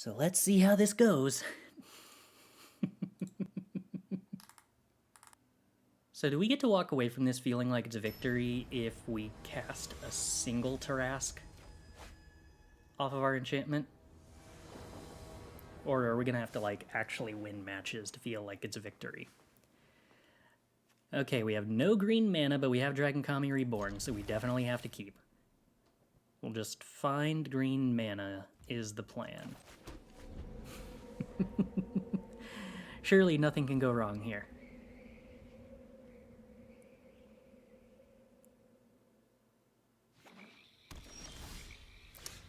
So let's see how this goes. So do we get to walk away from this feeling like it's a victory if we cast a single Tarrasque off of our enchantment? Or are we going to have to, like, actually win matches to feel like it's a victory? Okay, we have no green mana, but we have Dragon-Kami Reborn, so we definitely have to keep. We'll just find green mana is the plan. Surely nothing can go wrong here.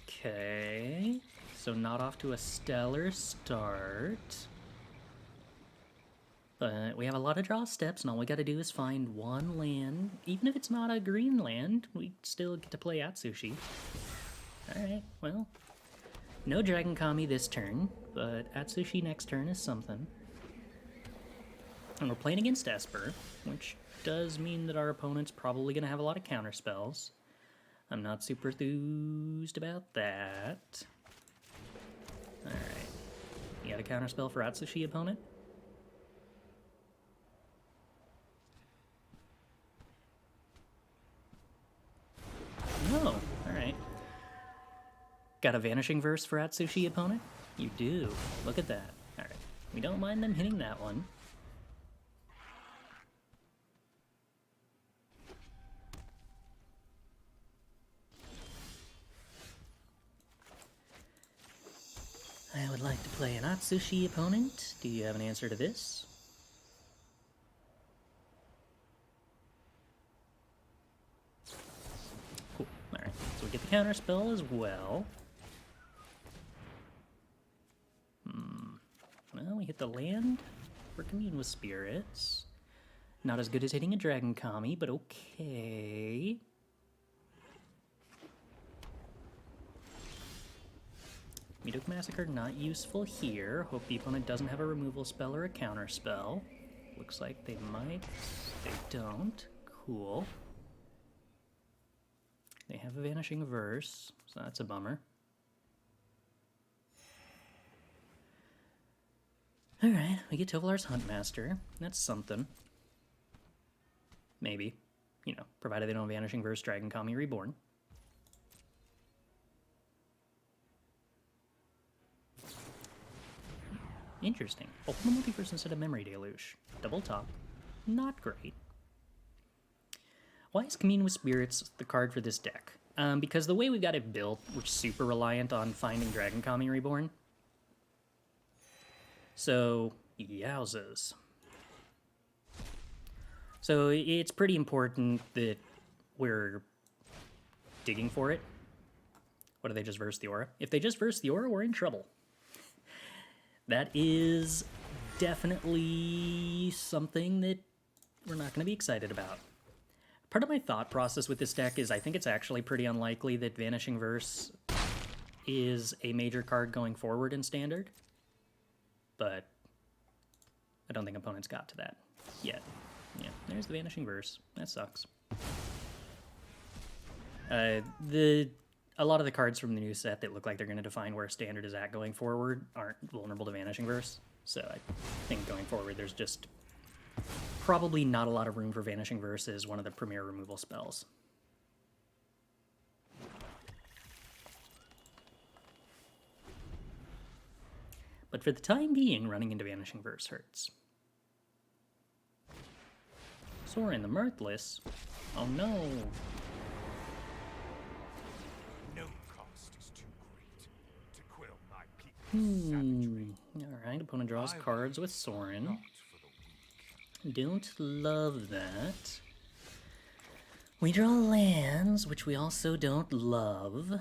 Okay, so not off to a stellar start. But we have a lot of draw steps, and all we gotta do is find one land. Even if it's not a green land, we still get to play Atsushi. Alright, well, no Dragon-Kami this turn, but Atsushi next turn is something. And we're playing against Esper, which does mean that our opponent's probably gonna have a lot of counter spells. I'm not super enthused about that. Alright. You got a counterspell for Atsushi, opponent? Oh, alright. Got a Vanishing Verse for Atsushi, opponent? You do. Look at that. Alright. We don't mind them hitting that one. I would like to play an Atsushi, opponent. Do you have an answer to this? Cool. Alright, so we get the counter spell as well. Well, we hit the land for Commune with Spirits. Not as good as hitting a Dragon-Kami, but okay. Meathook Massacre not useful here. Hope the opponent doesn't have a removal spell or a counter spell. Looks like they might. They don't. Cool. They have a Vanishing Verse, so that's a bummer. Alright, we get Tovolar's Huntmaster. That's something. Maybe. You know, provided they don't Vanishing Verse Dragon-Kami Reborn. Interesting. Open the Multiverse instead of Memory Deluge. Double top. Not great. Why is Commune with Spirits the card for this deck? Because the way we got it built, we're super reliant on finding Dragon-Kami Reborn. So, yowzas. So it's pretty important that we're digging for it. What do they just verse the aura? If they just verse the aura, we're in trouble. That is definitely something that we're not going to be excited about. Part of my thought process with this deck is I think it's actually pretty unlikely that Vanishing Verse is a major card going forward in Standard. But I don't think opponents got to that yet. Yeah, there's the Vanishing Verse. That sucks. A lot of the cards from the new set that look like they're going to define where Standard is at going forward aren't vulnerable to Vanishing Verse. So I think going forward there's just probably not a lot of room for Vanishing Verse as one of the premier removal spells. But for the time being, running into Vanishing Verse hurts. Sorin the Mirthless? Oh no! No cost is too great to quell my people's savagery. Alright, opponent draws cards with Sorin. Don't love that. We draw lands, which we also don't love.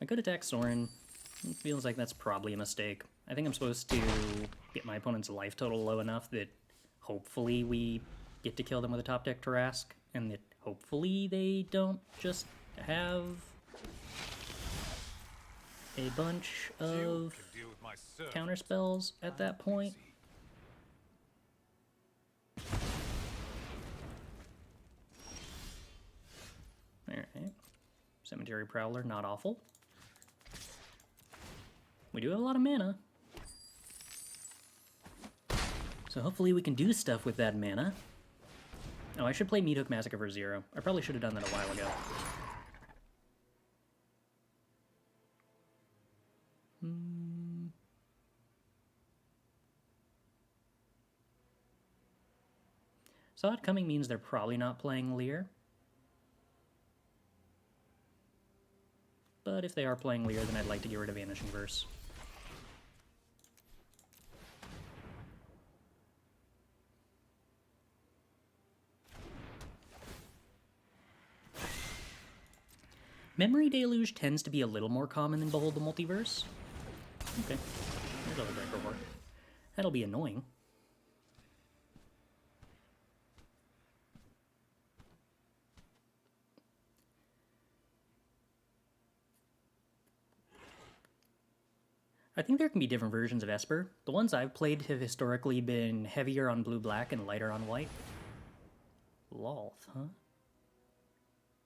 I could attack Sorin. It feels like that's probably a mistake. I think I'm supposed to get my opponent's life total low enough that hopefully we get to kill them with a top deck Tarrasque, and that hopefully they don't just have a bunch of counter spells at that point. Alright. Cemetery Prowler, not awful. We do have a lot of mana. So hopefully we can do stuff with that mana. Oh, I should play Meathook Massacre for 0. I probably should have done that a while ago. Saw It Coming means they're probably not playing Lear. But if they are playing Lear, then I'd like to get rid of Vanishing Verse. Memory Deluge tends to be a little more common than Behold the Multiverse. Okay, there's a Breaker War. That'll be annoying. I think there can be different versions of Esper. The ones I've played have historically been heavier on blue-black and lighter on white. Lolth, huh?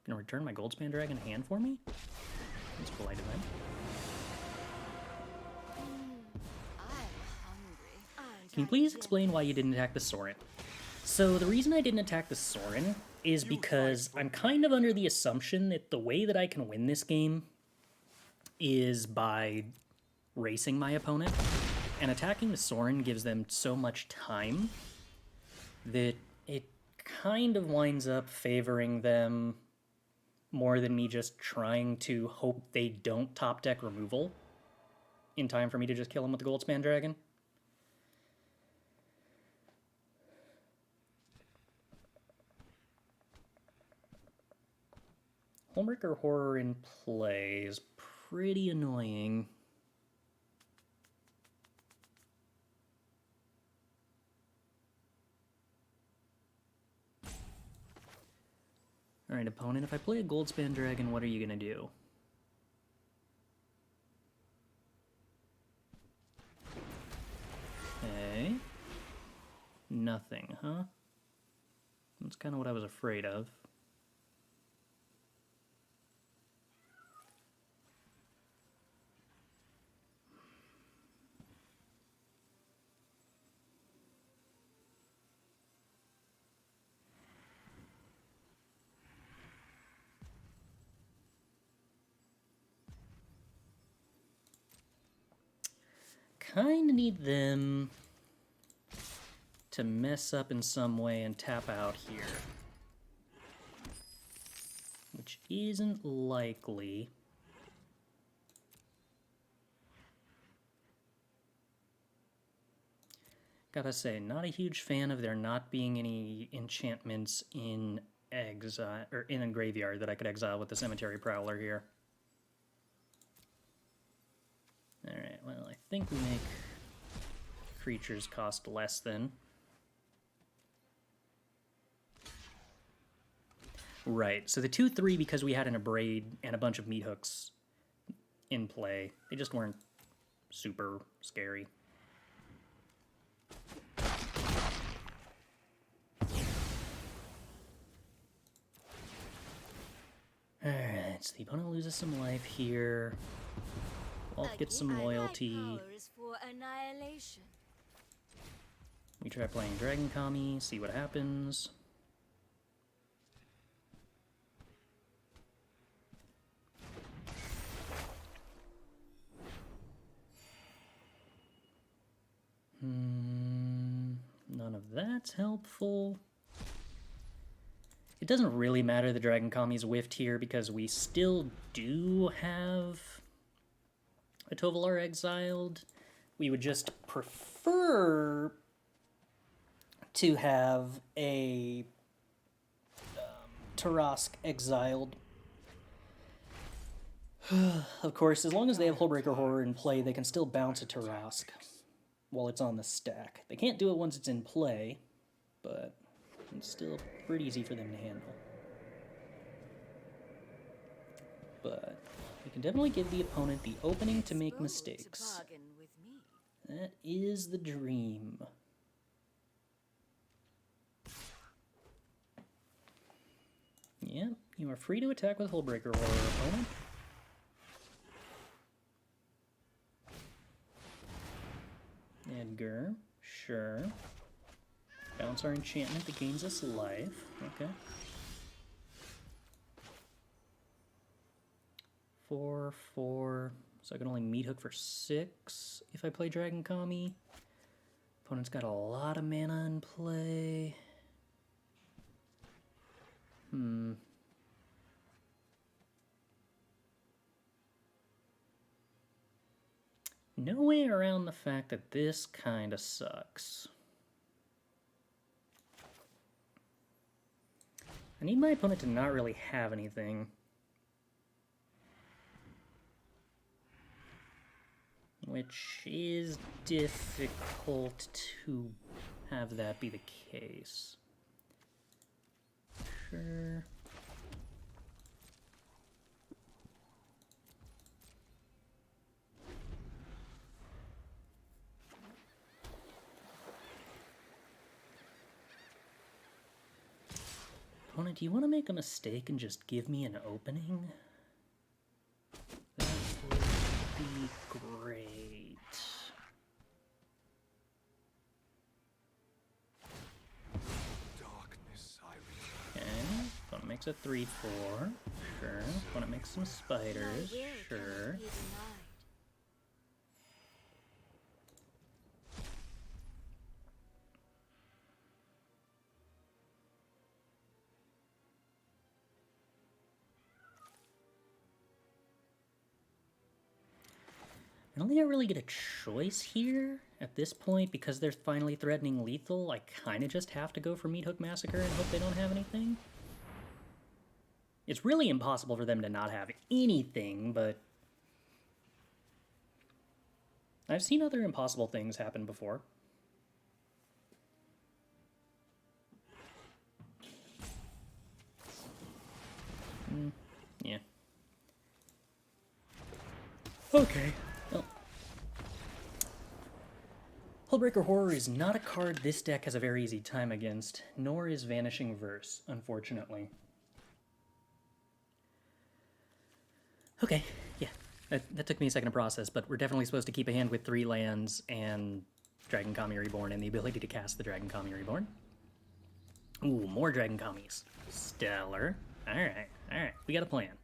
Gonna return my Goldspan Dragon hand for me? That's polite of them. Can you please explain why you didn't attack the Sorin? So the reason I didn't attack the Sorin is because I'm kind of under the assumption that the way that I can win this game is by racing my opponent, and attacking the Sorin gives them so much time that it kind of winds up favoring them more than me just trying to hope they don't top deck removal in time for me to just kill them with the Goldspan Dragon. Homebreaker Horror in play is pretty annoying. Alright, opponent, if I play a Goldspan Dragon, what are you gonna do? Okay. Nothing, huh? That's kind of what I was afraid of. Kind of need them to mess up in some way and tap out here. Which isn't likely. Gotta say, not a huge fan of there not being any enchantments in exile or in a graveyard that I could exile with the Cemetery Prowler here. Alright, well, I think we make creatures cost less then. Right, so the 2-3, because we had an Abrade and a bunch of Meathooks in play, they just weren't super scary. Alright, so the opponent loses some life here. I'll get some loyalty. We try playing Dragon-Kami, see what happens. None of that's helpful. It doesn't really matter the Dragon-Kami's whiffed here because we still do have a Tovolar exiled. We would just prefer to have a Tarrasque exiled. Of course, as long as they have Hullbreaker Horror in play, they can still bounce a Tarrasque while it's on the stack. They can't do it once it's in play, but it's still pretty easy for them to handle. But we can definitely give the opponent the opening to make mistakes. That is the dream. Yeah, you are free to attack with Hullbreaker Horror, opponent. Edgar, sure. Bounce our enchantment that gains us life. Okay. 4/4. So I can only Meathook for 6 if I play Dragon-Kami. Opponent's got a lot of mana in play. No way around the fact that this kind of sucks. I need my opponent to not really have anything. Which is difficult to have that be the case. Sure. Opponent, do you want to make a mistake and just give me an opening? That would be great. Darkness, I Okay, opponent makes a 3/4. Sure. Opponent makes some spiders. Sure. I don't think I really get a choice here at this point because they're finally threatening lethal. I kind of just have to go for Meathook Massacre and hope they don't have anything. It's really impossible for them to not have anything, but I've seen other impossible things happen before. Yeah. Okay. Well, Hullbreaker Horror is not a card this deck has a very easy time against, nor is Vanishing Verse, unfortunately. Okay, yeah. That took me a second to process, but we're definitely supposed to keep a hand with 3 lands and Dragon-Kami Reborn and the ability to cast the Dragon-Kami Reborn. Ooh, more Dragon-Kamis. Stellar. Alright, alright. We got a plan.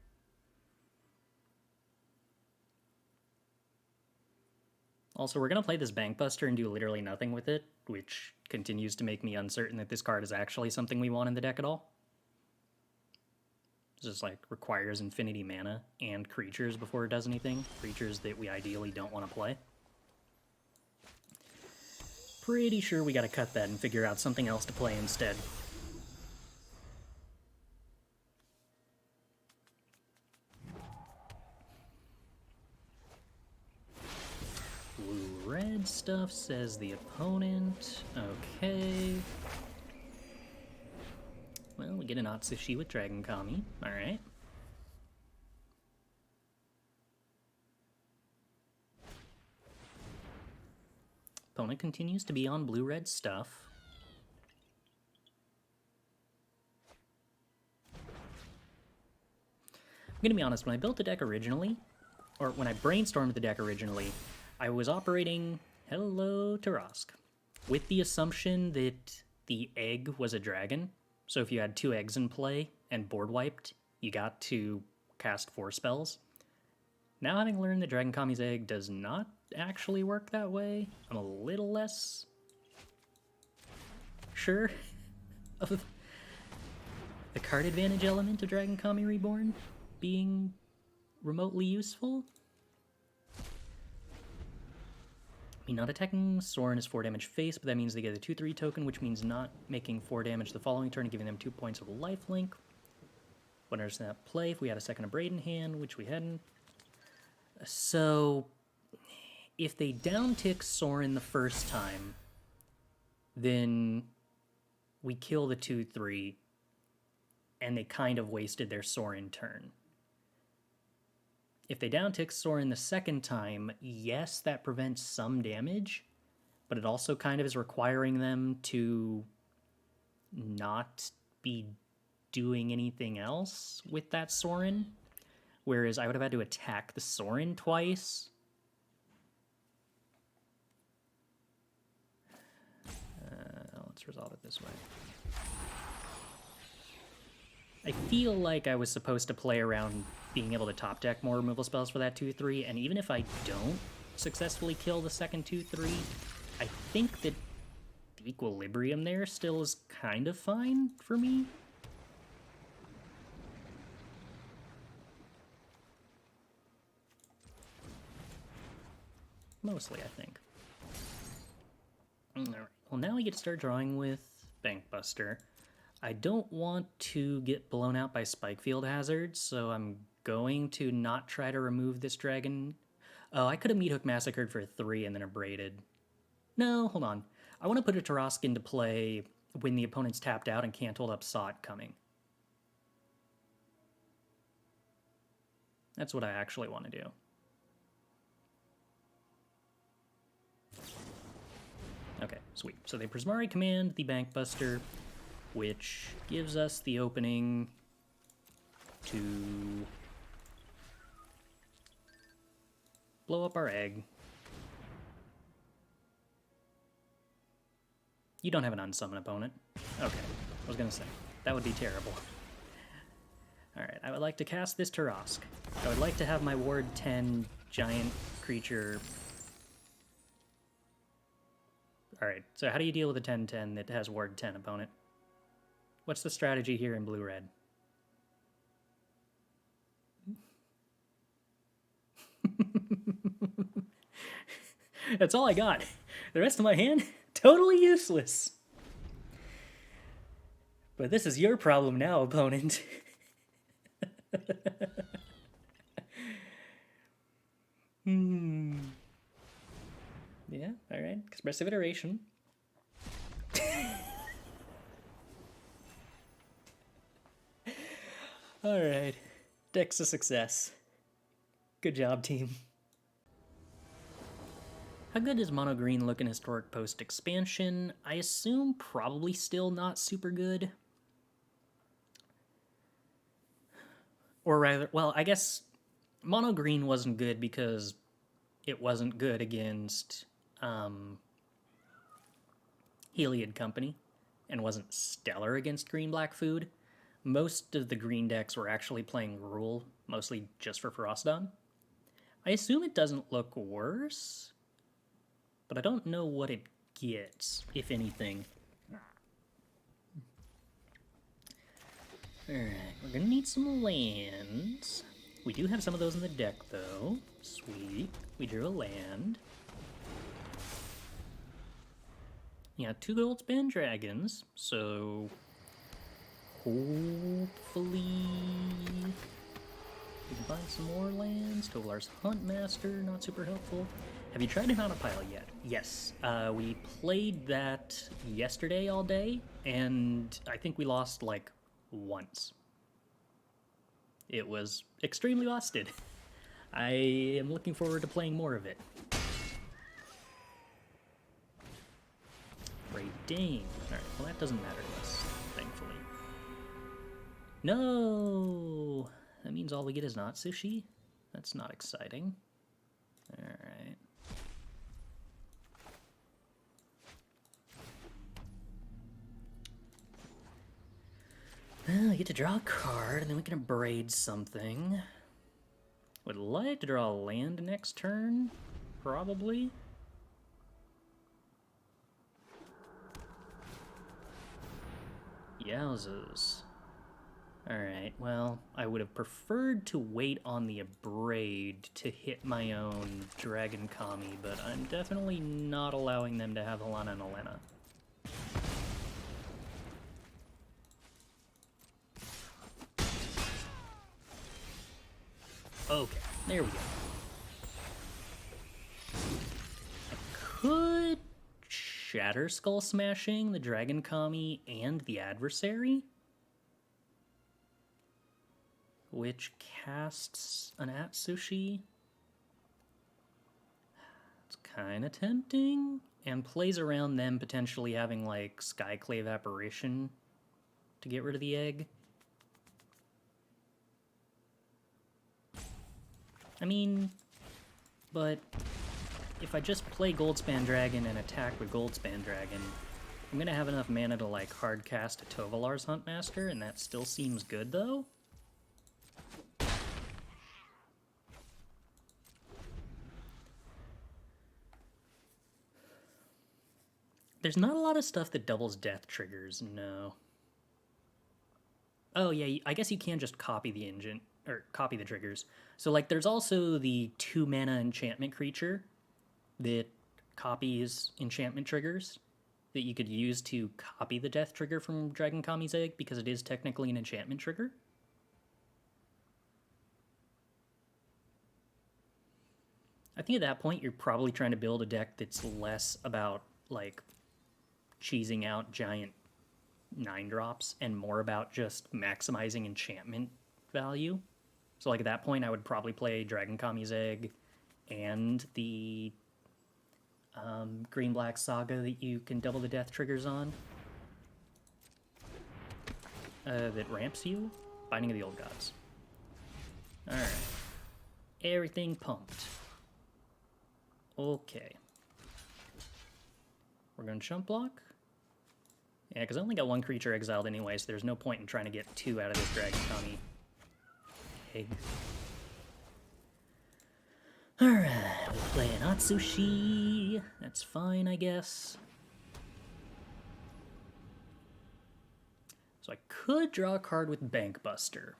Also, we're going to play this Bankbuster and do literally nothing with it, which continues to make me uncertain that this card is actually something we want in the deck at all. It just, like, requires infinity mana and creatures before it does anything. Creatures that we ideally don't want to play. Pretty sure we got to cut that and figure out something else to play instead. Blue-red stuff, says the opponent. Okay. Well, we get an Atsushi with Dragon-Kami. Alright. Opponent continues to be on blue-red stuff. I'm gonna be honest, when I built the deck originally, or when I brainstormed the deck originally, I was operating, hello, Tarrasque, with the assumption that the egg was a dragon. So if you had 2 eggs in play and board wiped, you got to cast 4 spells. Now having learned that Dragon-Kami's egg does not actually work that way, I'm a little less sure of the card advantage element of Dragon-Kami Reborn being remotely useful. I mean, not attacking Sorin is 4 damage face, but that means they get a 2/3 token, which means not making 4 damage the following turn and giving them 2 points of lifelink. What does that play if we had a second Abrade in hand, which we hadn't? So, if they downtick Sorin the first time, then we kill the 2/3, and they kind of wasted their Sorin turn. If they downtick Sorin the second time, yes, that prevents some damage, but it also kind of is requiring them to not be doing anything else with that Sorin. Whereas I would have had to attack the Sorin twice. Let's resolve it this way. I feel like I was supposed to play around being able to top deck more removal spells for that 2-3, and even if I don't successfully kill the second 2-3, I think that the equilibrium there still is kind of fine for me. Mostly, I think. Alright, well now we get to start drawing with Bankbuster. I don't want to get blown out by Spikefield hazards, so I'm going to not try to remove this dragon. Oh, I could have Meathook Massacred for 3 and then Abraded. No, hold on. I want to put a Tarrasque into play when the opponent's tapped out and can't hold up Sot coming. That's what I actually want to do. Okay, sweet. So they Prismari command the Bankbuster, which gives us the opening to blow up our egg. You don't have an unsummon opponent. Okay, I was gonna say, that would be terrible. Alright, I would like to cast this Tarrasque. I would like to have my Ward 10 giant creature. Alright, so how do you deal with a 10-10 that has Ward 10 opponent? What's the strategy here in blue-red? That's all I got. The rest of my hand, totally useless. But this is your problem now, opponent. Yeah, alright. Expressive iteration. Alright. Deck's a success. Good job, team. How good does mono green look in Historic post-expansion? I assume probably still not super good. Or rather, well, I guess mono green wasn't good because it wasn't good against Heliod Company and wasn't stellar against green-black food. Most of the green decks were actually playing Rule, mostly just for Frostdawn. I assume it doesn't look worse, but I don't know what it gets, if anything. Alright, we're gonna need some lands. We do have some of those in the deck, though. Sweet. We drew a land. Yeah, 2 Goldspan Dragons, so hopefully we can find some more lands. Tovolar's Huntmaster, not super helpful. Have you tried to Mount a Pile yet? Yes. We played that yesterday all day, and I think we lost, like, once. It was extremely busted. I am looking forward to playing more of it. Great Dane. Alright, well that doesn't matter to us, thankfully. No! That means all we get is not Atsushi? That's not exciting. Alright. Well, we get to draw a card, and then we can Abrade something. Would like to draw a land next turn, probably. Yowzers. Alright, well, I would have preferred to wait on the Abrade to hit my own Dragon-Kami, but I'm definitely not allowing them to have Helena and Elena. Okay, there we go. I could Shatterskull Smashing the Dragon-Kami and the Adversary, which casts an Atsushi. It's kind of tempting, and plays around them potentially having like Skyclave Apparition to get rid of the egg. I mean, but if I just play Goldspan Dragon and attack with Goldspan Dragon, I'm gonna have enough mana to like hard cast a Tovolar's Huntmaster, and that still seems good though. There's not a lot of stuff that doubles death triggers, no. Oh yeah, I guess you can just copy the engine, or copy the triggers. So like there's also the 2 mana enchantment creature that copies enchantment triggers that you could use to copy the death trigger from Dragon-Kami's Egg, because it is technically an enchantment trigger. I think at that point you're probably trying to build a deck that's less about like cheesing out giant 9-drops and more about just maximizing enchantment value. So like at that point I would probably play Dragon-Kami's Egg and the Green-Black Saga that you can double the death triggers on. That ramps you? Binding of the Old Gods. Alright. Everything pumped. Okay. We're going to chump block. Yeah, because I only got 1 creature exiled anyway, so there's no point in trying to get 2 out of this Dragon-Kami egg. Alright, we'll play an Atsushi. That's fine, I guess. So I could draw a card with Bankbuster.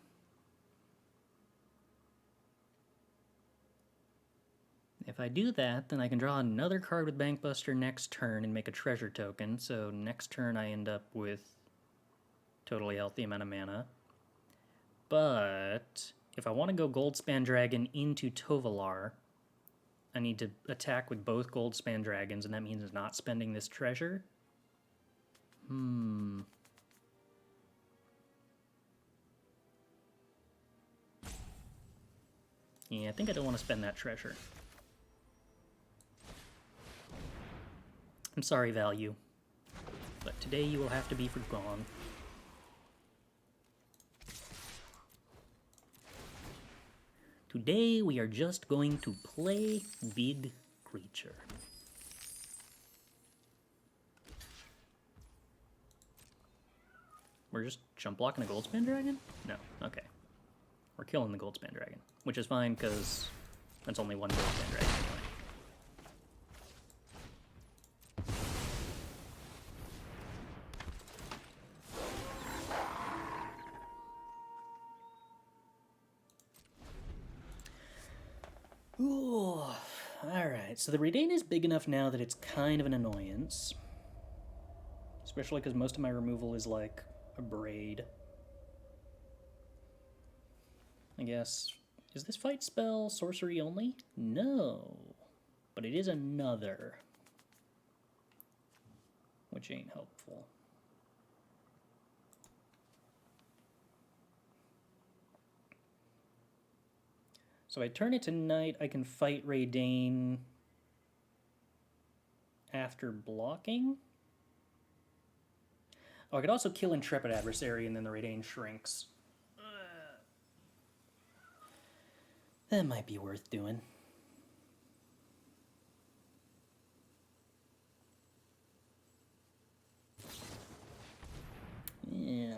If I do that, then I can draw another card with Bankbuster next turn and make a treasure token, so next turn I end up with totally healthy amount of mana. But if I want to go Goldspan Dragon into Tovolar, I need to attack with both Goldspan Dragons, and that means not spending this treasure. Yeah, I think I don't want to spend that treasure. I'm sorry, value, but today you will have to be forgone. Today we are just going to play big creature. We're just jump blocking a Goldspan Dragon? No, okay. We're killing the Goldspan Dragon, which is fine because that's only 1 Goldspan Dragon anyway. Ooh, alright, so the Redain is big enough now that it's kind of an annoyance. Especially because most of my removal is like Abrade. I guess. Is this fight spell sorcery only? No. But it is another. Which ain't helpful. So I turn it to night, I can fight Redain after blocking. Oh, I could also kill Intrepid Adversary and then the Redain shrinks. That might be worth doing. Yeah.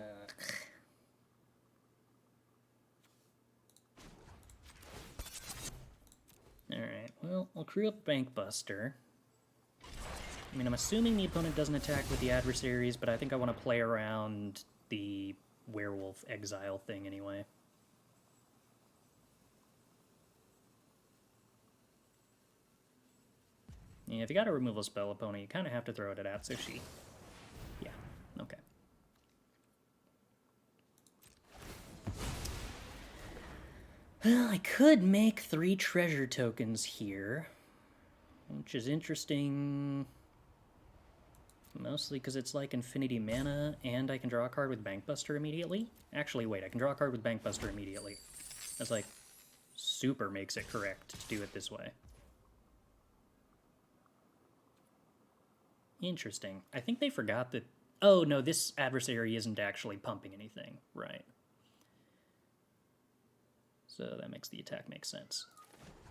Alright, well, I'll crew up Bankbuster. I mean, I'm assuming the opponent doesn't attack with the adversaries, but I think I want to play around the werewolf exile thing anyway. Yeah, if you got a removal spell opponent, you kind of have to throw it at Atsushi. Yeah, okay. Well, I could make 3 treasure tokens here, which is interesting, mostly because it's like infinity mana, and I can draw a card with Bankbuster immediately. Actually, wait, I can draw a card with Bankbuster immediately. That's like, super makes it correct to do it this way. Interesting. I think they forgot that... Oh, no, this adversary isn't actually pumping anything. Right. So that makes the attack make sense.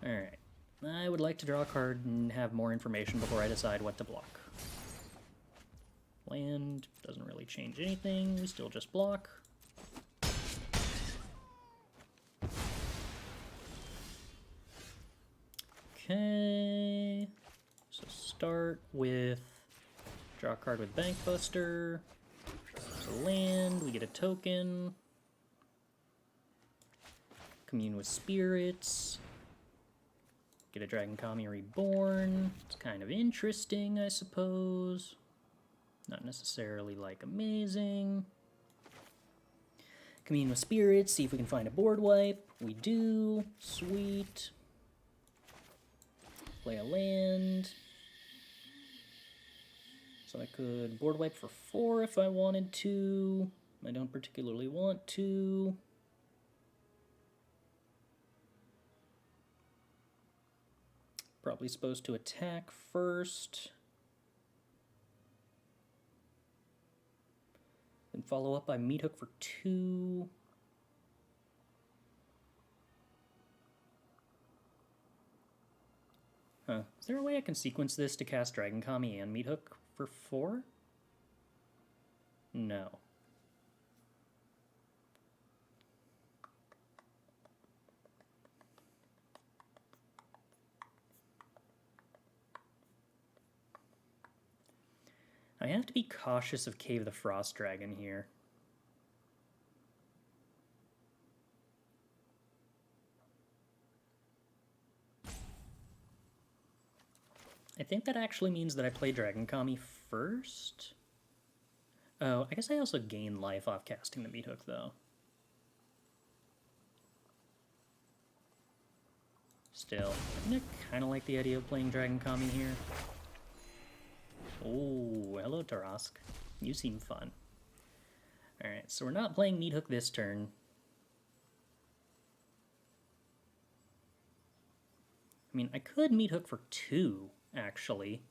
Alright. I would like to draw a card and have more information before I decide what to block. Land doesn't really change anything. We still just block. Okay. So start with draw a card with Bankbuster. It's a land. We get a token. Commune with spirits. Get a Dragon-Kami Reborn. It's kind of interesting, I suppose. Not necessarily, like, amazing. Commune with spirits, see if we can find a board wipe. We do. Sweet. Play a land. So I could board wipe for 4 if I wanted to. I don't particularly want to. Probably supposed to attack first. Then follow up by Meathook for 2. Huh. Is there a way I can sequence this to cast Dragon-Kami and Meathook for 4? No. I have to be cautious of Cave the Frost Dragon here. I think that actually means that I play Dragon-Kami first. Oh, I guess I also gain life off casting the Meathook, though. Still, I kind of like the idea of playing Dragon-Kami here. Oh, hello, Tarrasque. You seem fun. Alright, so we're not playing Meathook this turn. I mean, I could Meathook for 2, actually.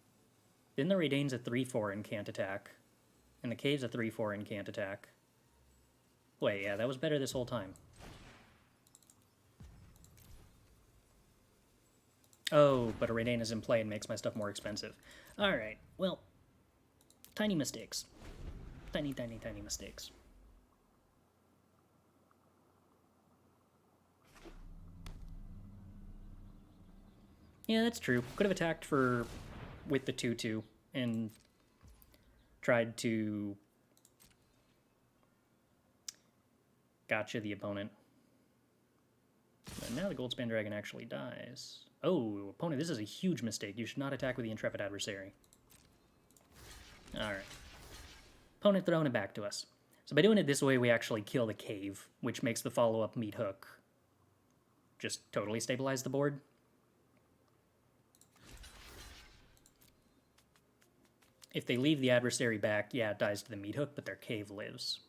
Then the Radane's a 3/4 and can't attack. And the Cave's a 3/4 and can't attack. Wait, yeah, that was better this whole time. Oh, but a Radane is in play and makes my stuff more expensive. Alright, well, tiny mistakes. Tiny, tiny, tiny mistakes. Yeah, that's true. Could have attacked with the 2/2 and tried to gotcha the opponent. But now the Goldspan Dragon actually dies. Oh, opponent, this is a huge mistake. You should not attack with the Intrepid Adversary. Alright. Opponent throwing it back to us. So by doing it this way, we actually kill the Cave, which makes the follow-up Meathook just totally stabilize the board. If they leave the adversary back, yeah, it dies to the Meathook, but their Cave lives.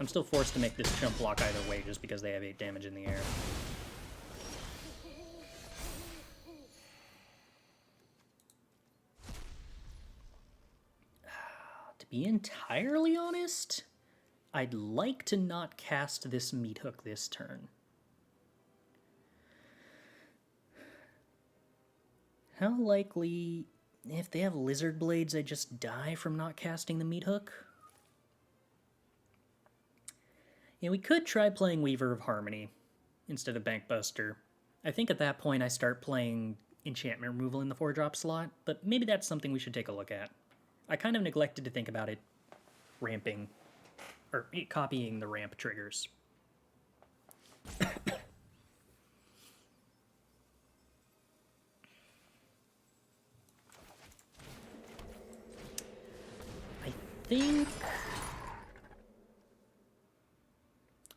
I'm still forced to make this chump block either way just because they have 8 damage in the air. To be entirely honest, I'd like to not cast this Meathook this turn. How likely, if they have Lizard Blades, I just die from not casting the Meathook? Yeah, we could try playing Weaver of Harmony instead of Bankbuster. I think at that point I start playing enchantment removal in the 4-drop slot, but maybe that's something we should take a look at. I kind of neglected to think about it ramping, or copying the ramp triggers. I think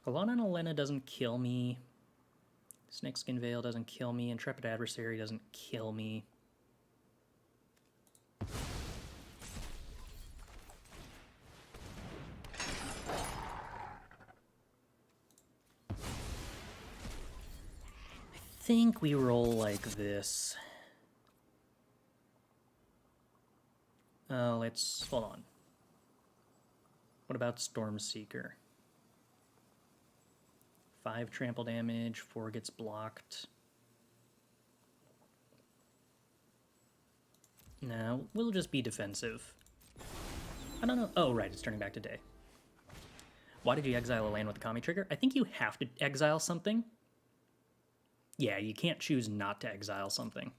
Alana and Elena doesn't kill me. Snakeskin Veil doesn't kill me. Intrepid Adversary doesn't kill me. I think we roll like this. Let's hold on. What about Stormseeker? 5 trample damage, 4 gets blocked. No, we'll just be defensive. I don't know. Oh, right, it's turning back to day. Why did you exile a land with a Kami trigger? I think you have to exile something. Yeah, you can't choose not to exile something.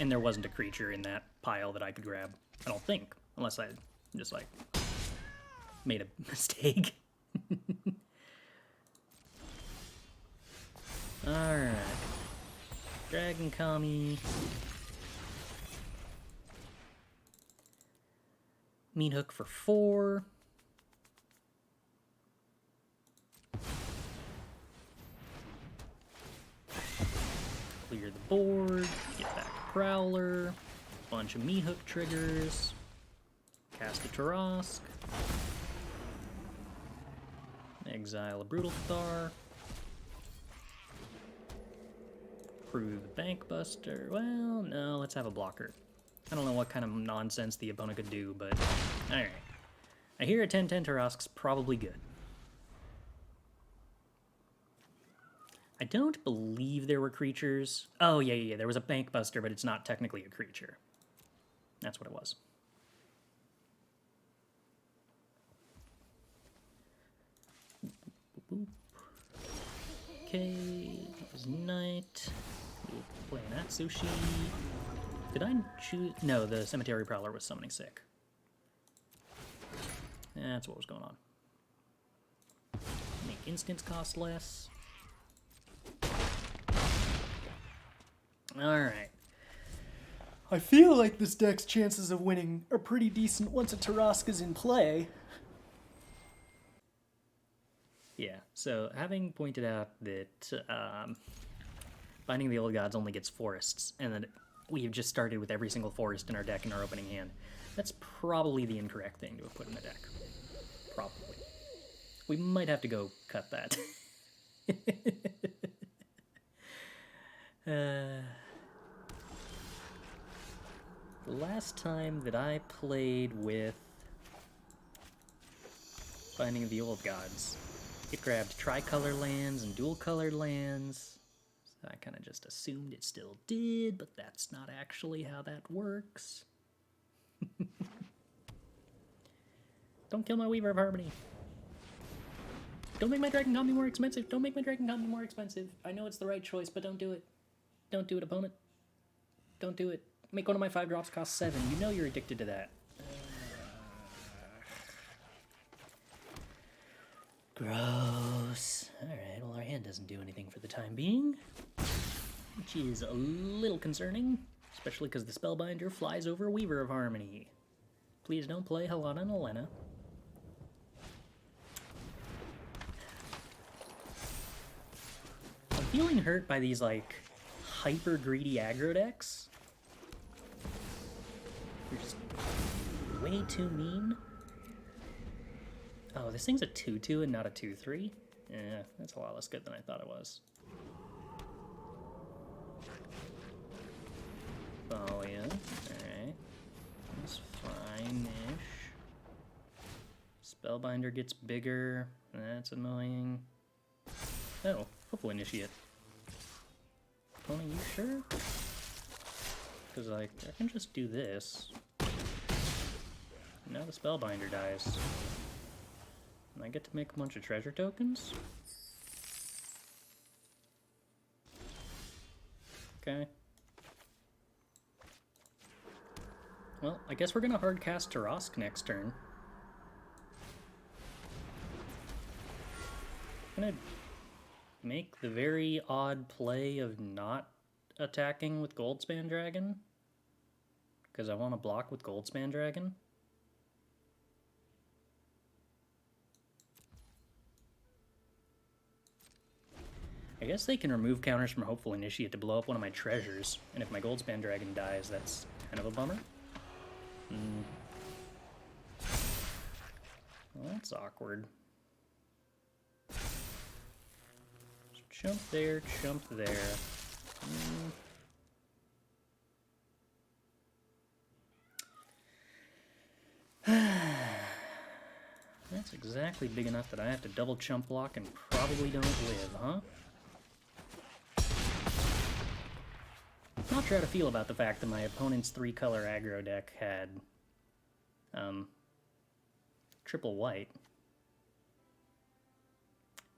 And there wasn't a creature in that pile that I could grab. I don't think. Unless I just, like, made a mistake. Alright. Dragon-Kami. Meathook for 4. Clear the board. Get back to Prowler. Bunch of Meathook triggers. Cast a Tarrasque. Exile a Brutal Cathar. Prove the Bankbuster. Well, no, let's have a blocker. I don't know what kind of nonsense the opponent could do, but alright. I hear a 10-10 Tarrasque's probably good. I don't believe there were creatures. Oh, yeah, there was a Bankbuster, but it's not technically a creature. That's what it was. Okay, that was Knight. We'll play an Atsushi. Did I choose? No, the Cemetery Prowler was summoning sick. That's what was going on. Make instants cost less. Alright. I feel like this deck's chances of winning are pretty decent once a Tarrasque is in play. Yeah, so having pointed out that Binding the Old Gods only gets forests, and that we've just started with every single forest in our deck in our opening hand, that's probably the incorrect thing to have put in the deck. Probably. We might have to go cut that. The last time that I played with Binding of the Old Gods, it grabbed tricolor lands and dual colored lands. So I kind of just assumed it still did, but that's not actually how that works. Don't kill my Weaver of Harmony. Don't make my Dragon-Kami more expensive. Don't make my Dragon-Kami more expensive. I know it's the right choice, but don't do it. Don't do it, opponent. Don't do it. Make one of my 5 drops cost 7. You know you're addicted to that. Gross. Alright, well our hand doesn't do anything for the time being, which is a little concerning, especially because the Spellbinder flies over Weaver of Harmony. Please don't play Helena and Elena. I'm feeling hurt by these, like, hyper-greedy aggro decks. You're just way too mean. Oh, this thing's a 2-2 and not a 2-3? Yeah, that's a lot less good than I thought it was. Oh, yeah. Alright. That's fine-ish. Spellbinder gets bigger. That's annoying. Oh, Football Initiate. Opponent, you sure? Because, like, I can just do this. Now the Spellbinder dies. And I get to make a bunch of treasure tokens? Okay. Well, I guess we're gonna hardcast Tarrasque next turn. I'm gonna make the very odd play of not attacking with Goldspan Dragon. Because I want to block with Goldspan Dragon. I guess they can remove counters from Hopeful Initiate to blow up one of my treasures, and if my Goldspan Dragon dies, that's kind of a bummer. Well, that's awkward. So jump there, jump there. That's exactly big enough that I have to double chump block and probably don't live, huh? not sure how to feel about the fact that my opponent's 3-color aggro deck had triple white.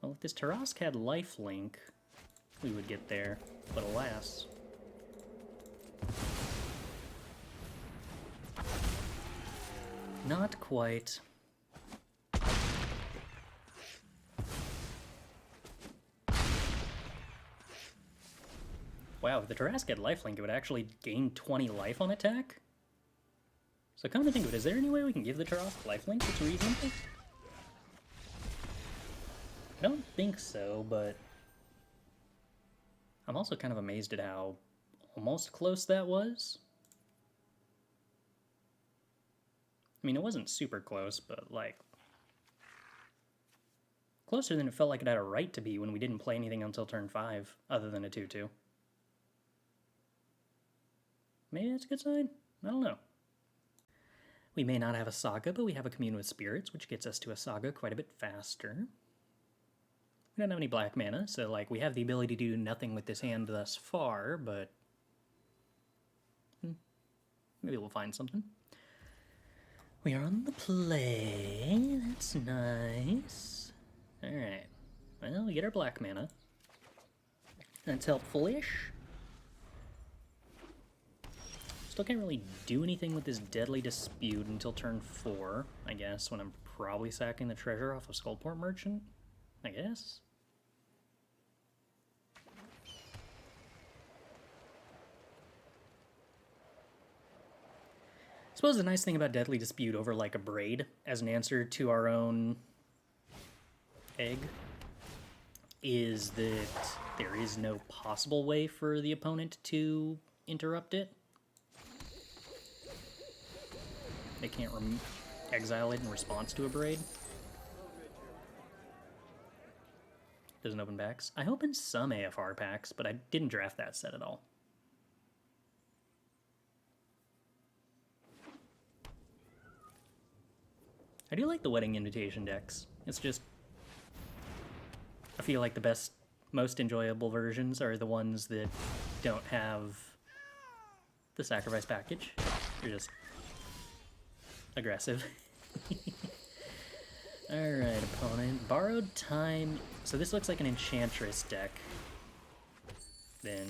Well, if this Tarrasque had lifelink, we would get there, but alas. Not quite. Wow, if the Tarrasque had lifelink, it would actually gain 20 life on attack? So come to think of it, is there any way we can give the Tarrasque lifelink that's reasonable? I don't think so, but I'm also kind of amazed at how almost close that was. I mean, it wasn't super close, but like closer than it felt like it had a right to be when we didn't play anything until turn 5, other than a 2-2. Maybe that's a good sign? I don't know. We may not have a Saga, but we have a Commune with Spirits, which gets us to a Saga quite a bit faster. We don't have any black mana, so like we have the ability to do nothing with this hand thus far, but maybe we'll find something. We are on the play. That's nice. Alright. Well, we get our black mana. That's helpful-ish. Still can't really do anything with this Deadly Dispute until turn 4, I guess, when I'm probably sacking the treasure off of Skullport Merchant, I guess. I suppose the nice thing about Deadly Dispute over like Abrade as an answer to our own egg is that there is no possible way for the opponent to interrupt it. They can't exile it in response to Abrade. Doesn't open packs. I opened some AFR packs, but I didn't draft that set at all. I do like the Wedding Invitation decks. It's just, I feel like the best, most enjoyable versions are the ones that don't have the sacrifice package. They're just aggressive. Alright, opponent. Borrowed Time. So this looks like an Enchantress deck. Then.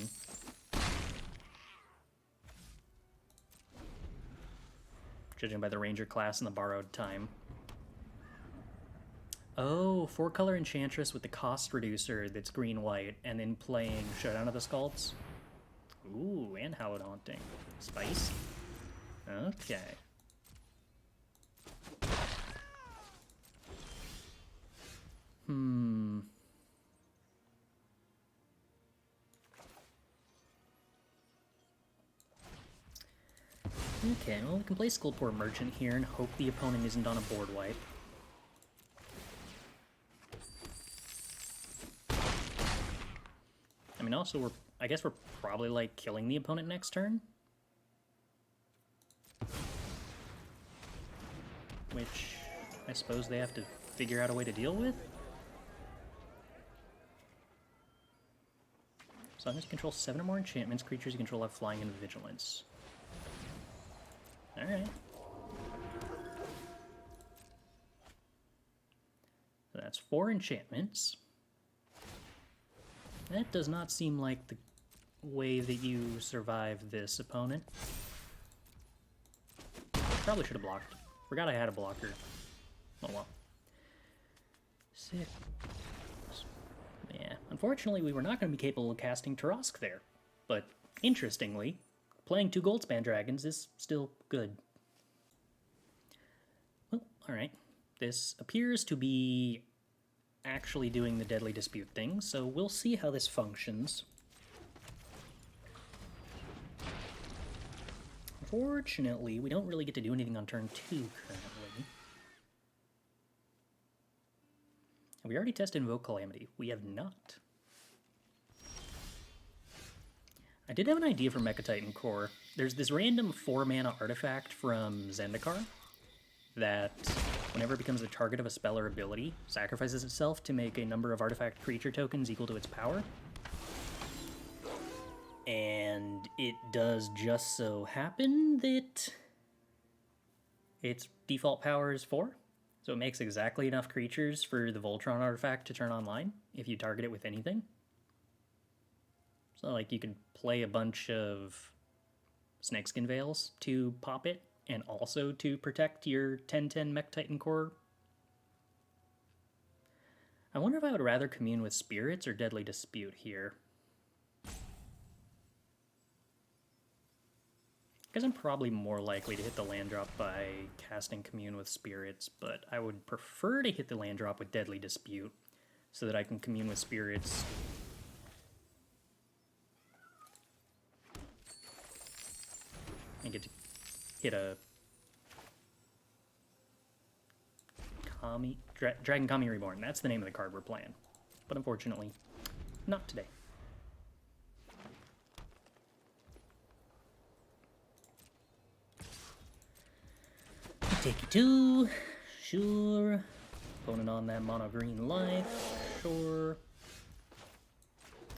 Judging by the Ranger class and the Borrowed Time. Oh, 4-color Enchantress with the cost reducer that's green-white, and then playing Showdown of the Sculpts. Ooh, and Hallowed Haunting. Spicy. Okay. Okay, well we can play Skullport Merchant here and hope the opponent isn't on a board wipe. I mean, also, I guess we're probably, like, killing the opponent next turn. Which, I suppose they have to figure out a way to deal with. As long as you control 7 or more enchantments, creatures you control have flying and vigilance. Alright. So that's 4 enchantments. That does not seem like the way that you survive this, opponent. Probably should have blocked. Forgot I had a blocker. Oh well. 6. Yeah, unfortunately we were not going to be capable of casting Tarrasque there. But, interestingly, playing 2 Goldspan Dragons is still good. Well, alright. This appears to be actually doing the Deadly Dispute thing, so we'll see how this functions. Unfortunately, we don't really get to do anything on turn 2 currently. Have we already tested Invoke Calamity? We have not. I did have an idea for Mecha Titan Core. There's this random 4-mana artifact from Zendikar that, whenever it becomes the target of a spell or ability, sacrifices itself to make a number of artifact creature tokens equal to its power. And it does just so happen that its default power is 4. So it makes exactly enough creatures for the Voltron artifact to turn online if you target it with anything. So like you could play a bunch of Snakeskin Veils to pop it and also to protect your 10/10 Mech Titan core. I wonder if I would rather commune with spirits or Deadly Dispute here. Because I'm probably more likely to hit the land drop by casting Commune with Spirits, but I would prefer to hit the land drop with Deadly Dispute so that I can commune with Spirits. And get to hit a Dragon-Kami Reborn. That's the name of the card we're playing. But unfortunately, not today. Take you two, sure. Opponent on that mono green life, sure.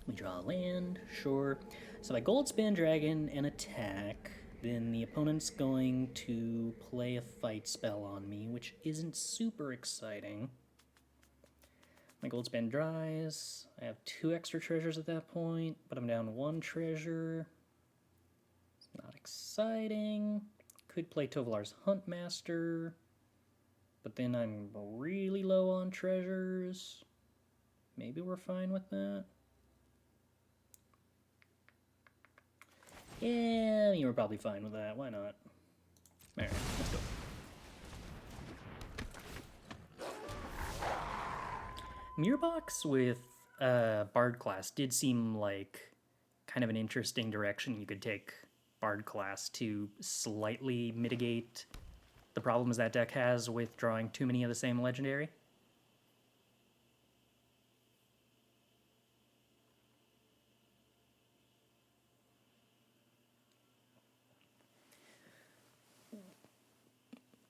We draw a land, sure. So I Goldspan Dragon and attack, then the opponent's going to play a fight spell on me, which isn't super exciting. My Goldspan dries. I have 2 extra treasures at that point, but I'm down 1 treasure. It's not exciting. Could play Tovolar's Huntmaster, but then I'm really low on treasures. Maybe we're fine with that. Yeah, I mean, we're probably fine with that. Why not? Alright, let's go. Mirrorbox with Bard class did seem like kind of an interesting direction you could take Bard class to slightly mitigate the problems that deck has with drawing too many of the same legendary.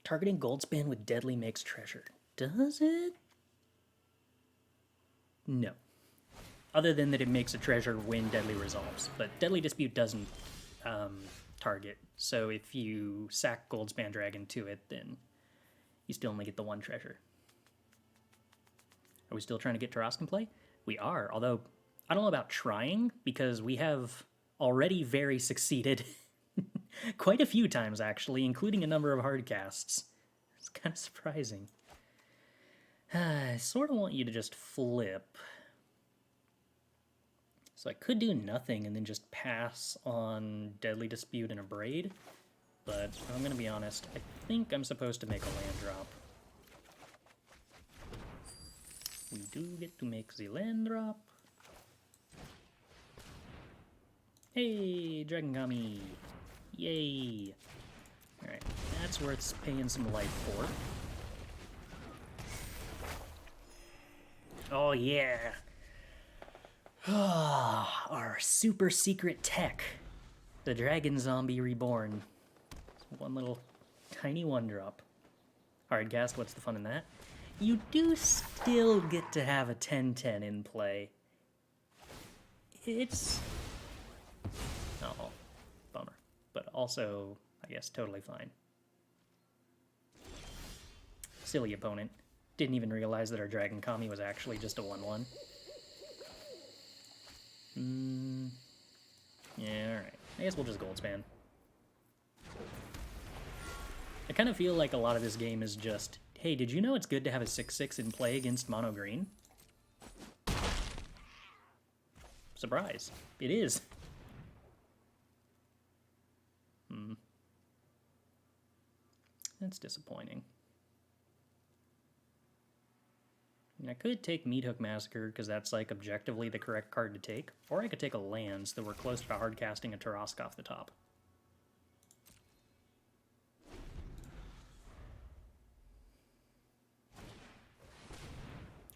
Targeting Goldspan with Deadly makes treasure. Does it? No. Other than that it makes a treasure when Deadly resolves. But Deadly Dispute doesn't target. So if you sack Goldspan Dragon to it, then you still only get the 1 treasure. Are we still trying to get Tarrasque in play? We are, although I don't know about trying, because we have already very succeeded quite a few times, actually, including a number of hard casts. It's kind of surprising. I sort of want you to just flip. So I could do nothing and then just pass on Deadly Dispute and Abrade, but I'm going to be honest, I think I'm supposed to make a land drop. We do get to make the land drop. Hey, Dragon-Kami! Yay! Alright, that's worth paying some life for. Oh yeah! Our super secret tech. The Dragon Zombie Reborn. It's one little tiny 1-drop. Hard cast, what's the fun in that? You do still get to have a 10/10 in play. It's... oh, bummer. But also, I guess, totally fine. Silly opponent. Didn't even realize that our Dragon-Kami was actually just a 1/1. Yeah, alright. I guess we'll just Goldspan. I kind of feel like a lot of this game is just, hey, did you know it's good to have a 6/6 in play against mono green? Surprise. It is. That's disappointing. And I could take Meathook Massacre, because that's, like, objectively the correct card to take. Or I could take a land, so that we're close to hard casting a Tarrasque off the top.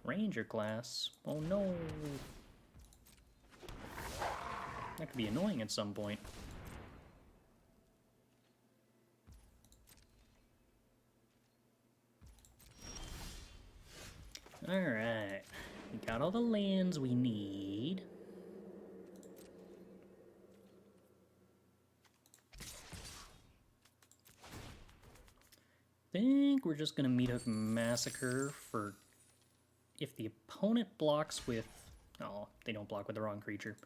Ranger class. Oh no! That could be annoying at some point. Alright. We got all the lands we need. think we're just going to Meathook Massacre for if the opponent blocks with... Oh, they don't block with the wrong creature.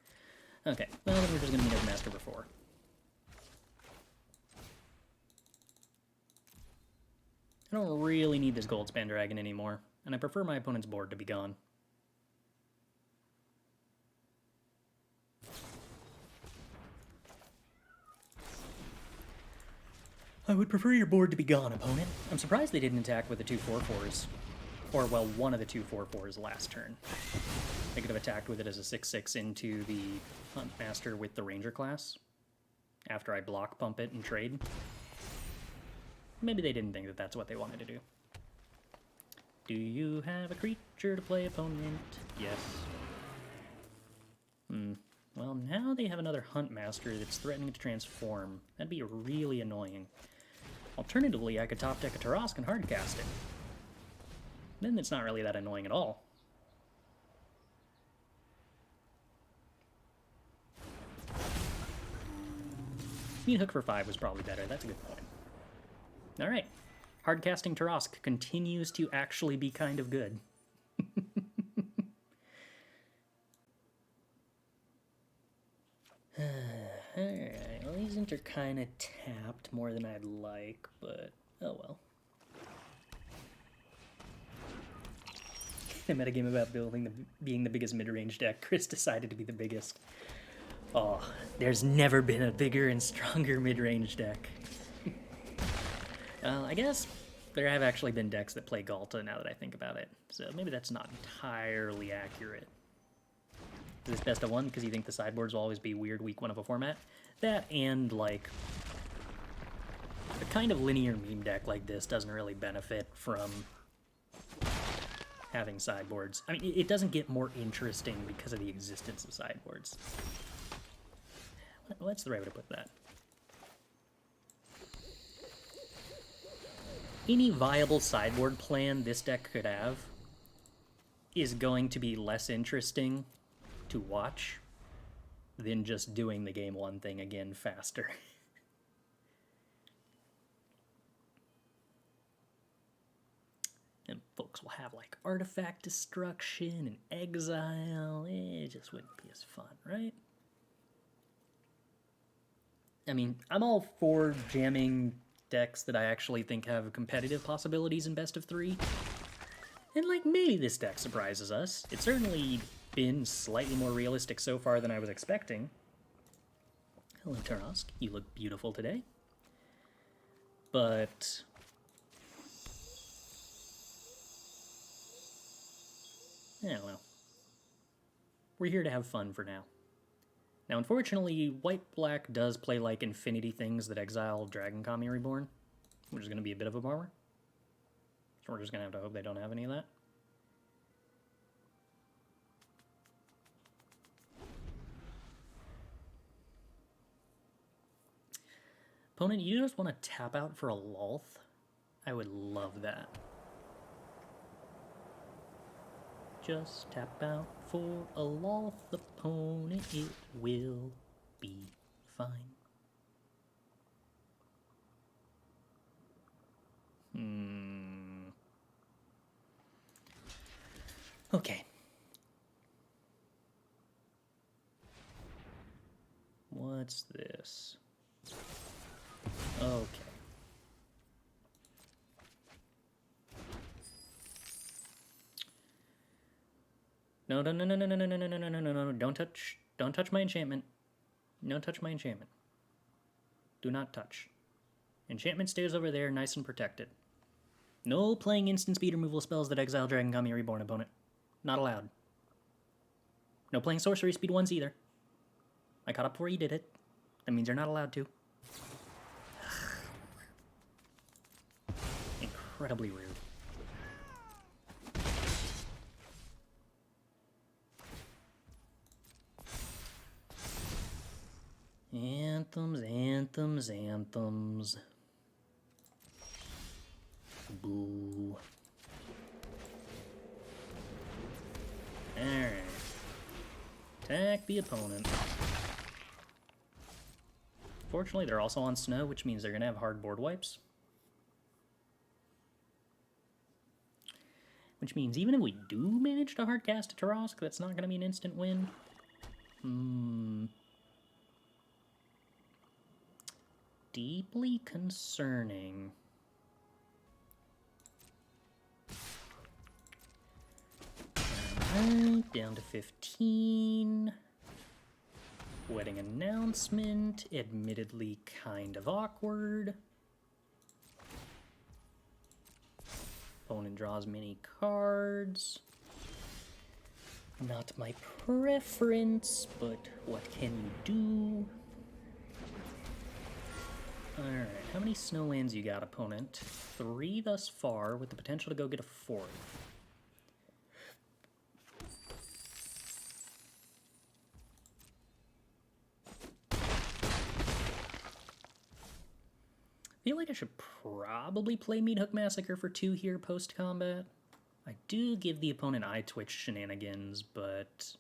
Okay, well then we're just going to Meathook Massacre for 4. I don't really need this Goldspan Dragon anymore, and I prefer my opponent's board to be gone. I would prefer your board to be gone, opponent. I'm surprised they didn't attack with the 2/4/4s. Or, well, one of the 2/4/4s last turn. They could have attacked with it as a 6/6 into the Huntmaster with the Ranger class. After I block pump it and trade. Maybe they didn't think that that's what they wanted to do. Do you have a creature to play, opponent? Yes. Well, now they have another Huntmaster that's threatening to transform. That'd be really annoying. Alternatively, I could top deck a Tarrasque and hardcast it. Then it's not really that annoying at all. Meathook for 5 was probably better. That's a good point. Alright. Hardcasting Tarrasque continues to actually be kind of good. Alright, well these are kind of tapped more than I'd like, but oh well. In a metagame about being the biggest mid-range deck, Chris decided to be the biggest. Oh, there's never been a bigger and stronger mid-range deck. I guess there have actually been decks that play Galta now that I think about it, so maybe that's not entirely accurate. Is this best of 1 because you think the sideboards will always be weird week 1 of a format? That and, like, a kind of linear meme deck like this doesn't really benefit from having sideboards. I mean, it doesn't get more interesting because of the existence of sideboards. What's the right way to put that? Any viable sideboard plan this deck could have is going to be less interesting to watch than just doing the game 1 thing again faster. And folks will have like artifact destruction and exile. It just wouldn't be as fun, right? I mean, I'm all for jamming decks that I actually think have competitive possibilities in best of 3. And like, maybe this deck surprises us. It's certainly been slightly more realistic so far than I was expecting. Hello, Tarrasque. You look beautiful today. But yeah, well. We're here to have fun for now. Now, unfortunately, white-black does play like infinity things that exile Dragon-Kami Reborn, which is going to be a bit of a bummer. So we're just going to have to hope they don't have any of that. Opponent, you just want to tap out for a Lolth? I would love that. Just tap out for a Lolth, opponent, it will be fine. Okay. What's this? Okay. No, no, no, no, no, no, no, no, no, no, no, no, no, don't touch my enchantment. Don't touch my enchantment. Do not touch. Enchantment stays over there, nice and protected. No playing instant speed removal spells that exile Dragon-Kami Reborn, opponent. Not allowed. No playing sorcery speed 1s either. I caught up before you did it. That means you're not allowed to. Incredibly rude. Anthems, anthems, anthems. Boo. Alright. Attack the opponent. Fortunately, they're also on snow, which means they're going to have hard board wipes. Which means even if we do manage to hardcast a Tarrasque, that's not going to be an instant win. Deeply concerning. Alright, down to 15. Wedding announcement, admittedly kind of awkward. Opponent draws many cards. Not my preference, but what can you do? Alright, how many snowlands you got, opponent? 3 thus far, with the potential to go get a 4th. I feel like I should probably play Meathook Massacre for 2 here post-combat. I do give the opponent eye twitch shenanigans, but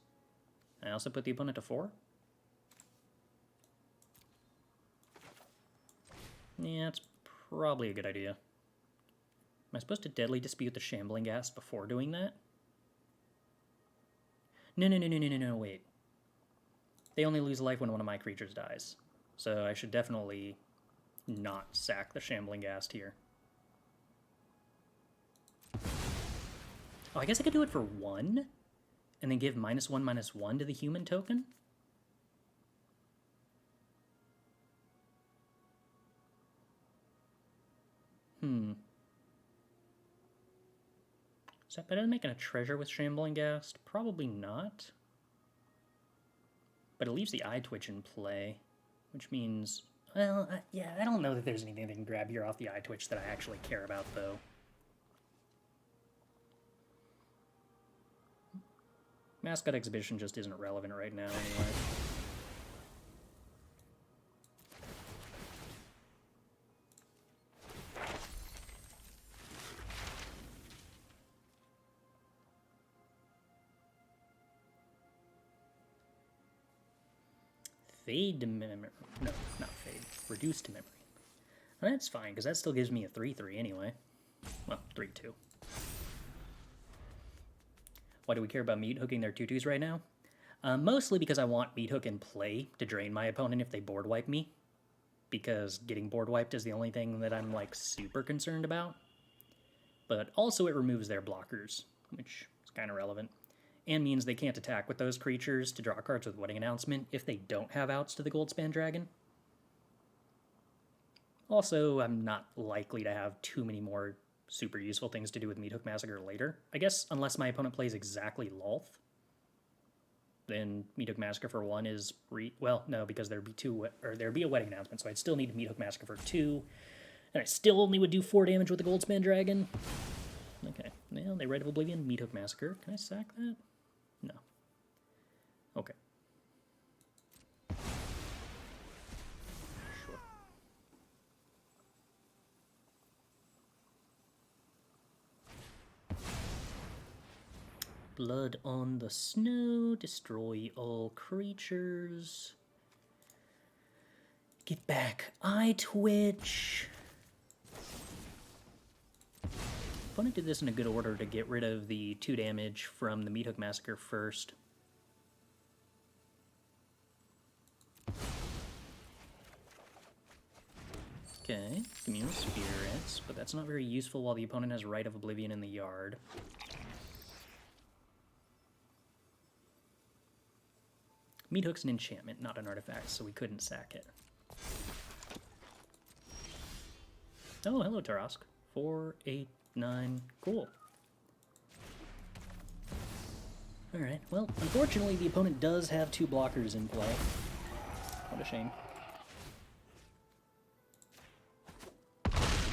I also put the opponent to 4. Yeah, it's probably a good idea. Am I supposed to deadly dispute the Shambling Ghast before doing that? No, wait. They only lose life when one of my creatures dies. So I should definitely not sack the Shambling Ghast here. Oh, I guess I could do it for 1, and then give -1/-1 to the human token? Is that better than making a treasure with Shambling Ghast? Probably not. But it leaves the eye twitch in play, which means, well, yeah, I don't know that there's anything that can grab here off the eye twitch that I actually care about, though. Mascot Exhibition just isn't relevant right now, anyway. Fade to memory. No, not fade. Reduce to memory. Well, that's fine, because that still gives me a 3/3 anyway. Well, 3/2. Why do we care about Meathooking their 2/2s right now? Mostly because I want Meathook in play to drain my opponent if they board wipe me. Because getting board wiped is the only thing that I'm, like, super concerned about. But also it removes their blockers, which is kind of relevant. And means they can't attack with those creatures to draw cards with Wedding Announcement if they don't have outs to the Goldspan Dragon. Also, I'm not likely to have too many more super useful things to do with Meathook Massacre later. I guess unless my opponent plays exactly Lolth, then Meathook Massacre for 1 is well, no, because there'd be a Wedding Announcement, so I'd still need Meathook Massacre for 2, and I still only would do 4 damage with the Goldspan Dragon. Okay, well, they Rite of Oblivion, Meathook Massacre. Can I sack that? No. Okay. Sure. Blood on the snow, destroy all creatures. Get back eye twitch. Opponent did this in a good order to get rid of the 2 damage from the Meathook Massacre first. Okay, Commune Spirits, but that's not very useful while the opponent has Rite of Oblivion in the yard. Meathook's an enchantment, not an artifact, so we couldn't sack it. Oh, hello, Tarrasque. 4, 8, 9, cool. Alright, well, unfortunately the opponent does have 2 blockers in play. What a shame.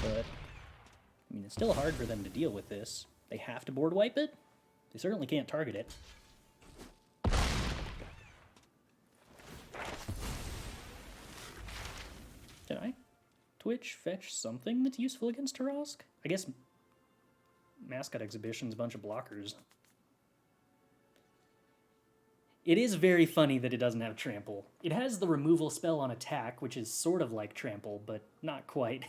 But, I mean, it's still hard for them to deal with this. They have to board wipe it? They certainly can't target it. Can I Twitch fetch something that's useful against Tarrasque? I guess Mascot Exhibition's a bunch of blockers. It is very funny that it doesn't have Trample. It has the removal spell on attack, which is sort of like Trample, but not quite.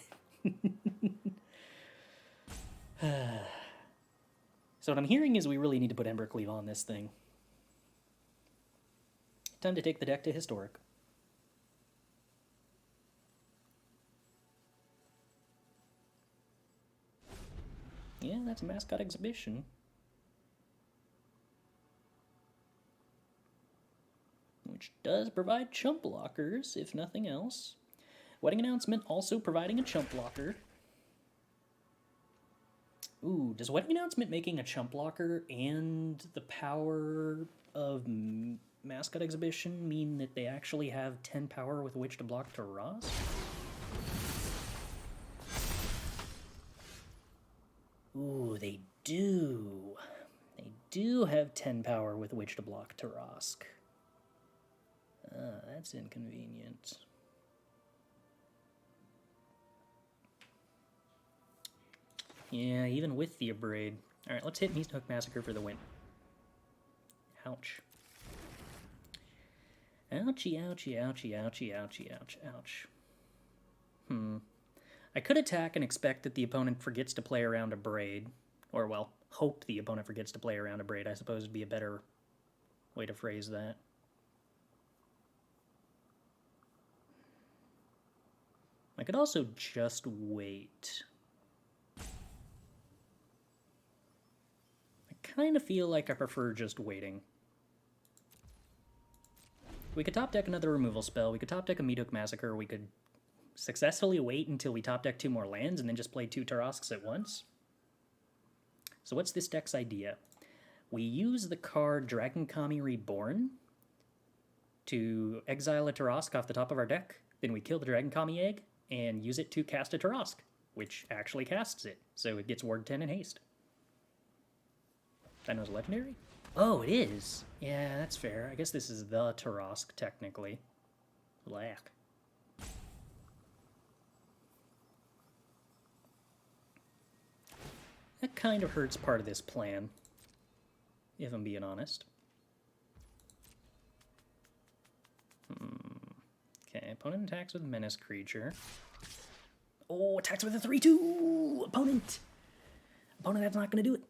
So So what I'm hearing is we really need to put Embercleave on this thing. Time to take the deck to Historic. Yeah, that's a Mascot Exhibition. Which does provide chump blockers, if nothing else. Wedding Announcement also providing a chump blocker. Ooh, does Wedding Announcement making a chump blocker and the power of Mascot Exhibition mean that they actually have 10 power with which to block Tarrasque? Ooh, they do. They do have 10 power with which to block Tarrasque. That's inconvenient. Yeah, even with the Abrade. Alright, let's hit Meathook Massacre for the win. Ouch. Ouchie, ouchie, ouchie, ouchie, ouchie, ouch, ouch. I could attack and expect that the opponent forgets to play around Abrade. Or, well, hope the opponent forgets to play around Abrade, I suppose would be a better way to phrase that. I could also just wait. I kind of feel like I prefer just waiting. We could top deck another removal spell, we could top deck a Meathook Massacre, we could successfully wait until we top deck 2 more lands and then just play 2 Tarrasques at once. So what's this deck's idea? We use the card Dragon-Kami Reborn to exile a Tarrasque off the top of our deck, then we kill the Dragon-Kami egg, and use it to cast a Tarrasque, which actually casts it, so it gets Ward 10 and haste. That knows legendary? Oh, it is! Yeah, that's fair. I guess this is the Tarrasque, technically. Black. That kind of hurts part of this plan, if I'm being honest. Okay, opponent attacks with Menace Creature. Oh, attacks with a 3-2! Opponent! Opponent, that's not going to do it.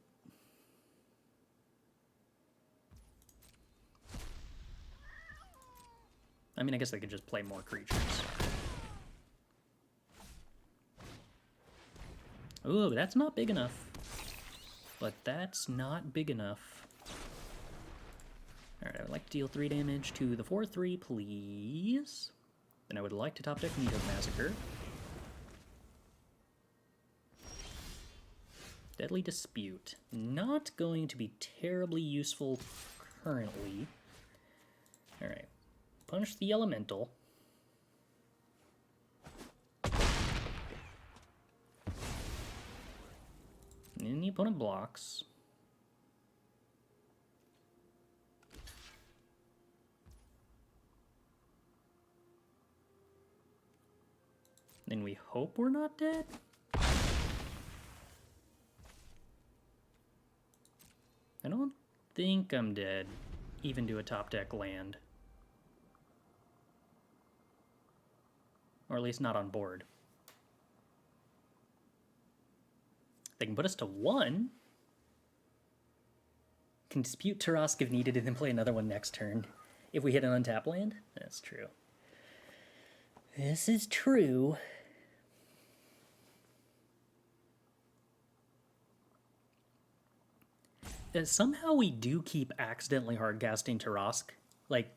I mean, I guess they could just play more creatures. Ooh, that's not big enough. But that's not big enough. Alright, I would like to deal 3 damage to the 4-3, please. Then I would like to top deck Meathook Massacre. Deadly Dispute. Not going to be terribly useful currently. Alright. Punish the Elemental. And then the opponent blocks. Then we hope we're not dead? I don't think I'm dead, even to a top deck land. Or at least not on board. They can put us to 1. Can dispute Tarrasque if needed and then play another one next turn. If we hit an untapped land? That's true. This is true. Somehow we do keep accidentally hardcasting Tarrasque. Like,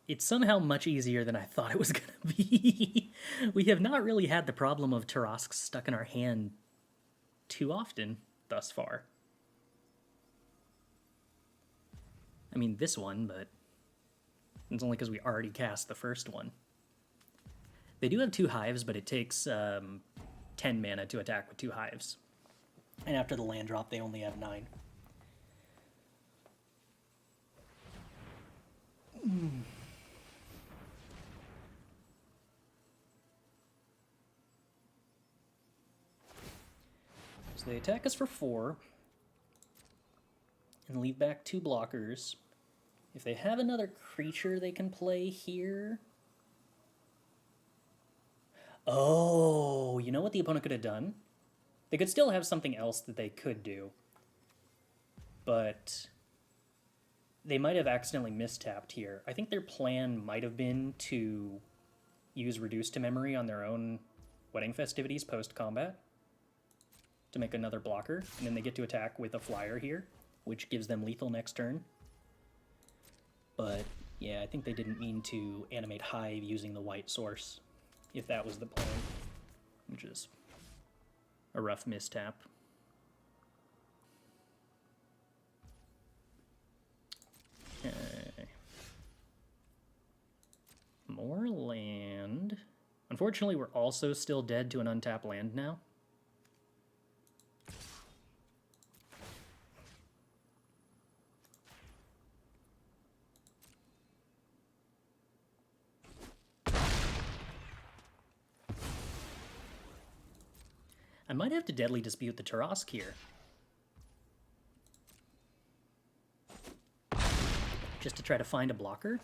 it's somehow much easier than I thought it was going to be. We have not really had the problem of Tarrasque stuck in our hand too often thus far. I mean, this one, but it's only because we already cast the first one. They do have 2 hives, but it takes 10 mana to attack with 2 hives. And after the land drop, they only have 9. So they attack us for 4 and leave back 2 blockers. If they have another creature they can play here... Oh, you know what the opponent could have done? They could still have something else that they could do. but they might have accidentally mistapped here. I think their plan might have been to use Reduce to Memory on their own wedding festivities post-combat to make another blocker, and then they get to attack with a flyer here, which gives them lethal next turn. But yeah, I think they didn't mean to animate Hive using the white source, if that was the plan, which is a rough mistap. Okay. More land. Unfortunately, we're also still dead to an untapped land now. I might have to Deadly Dispute the Tarrasque here. Just to try to find a blocker.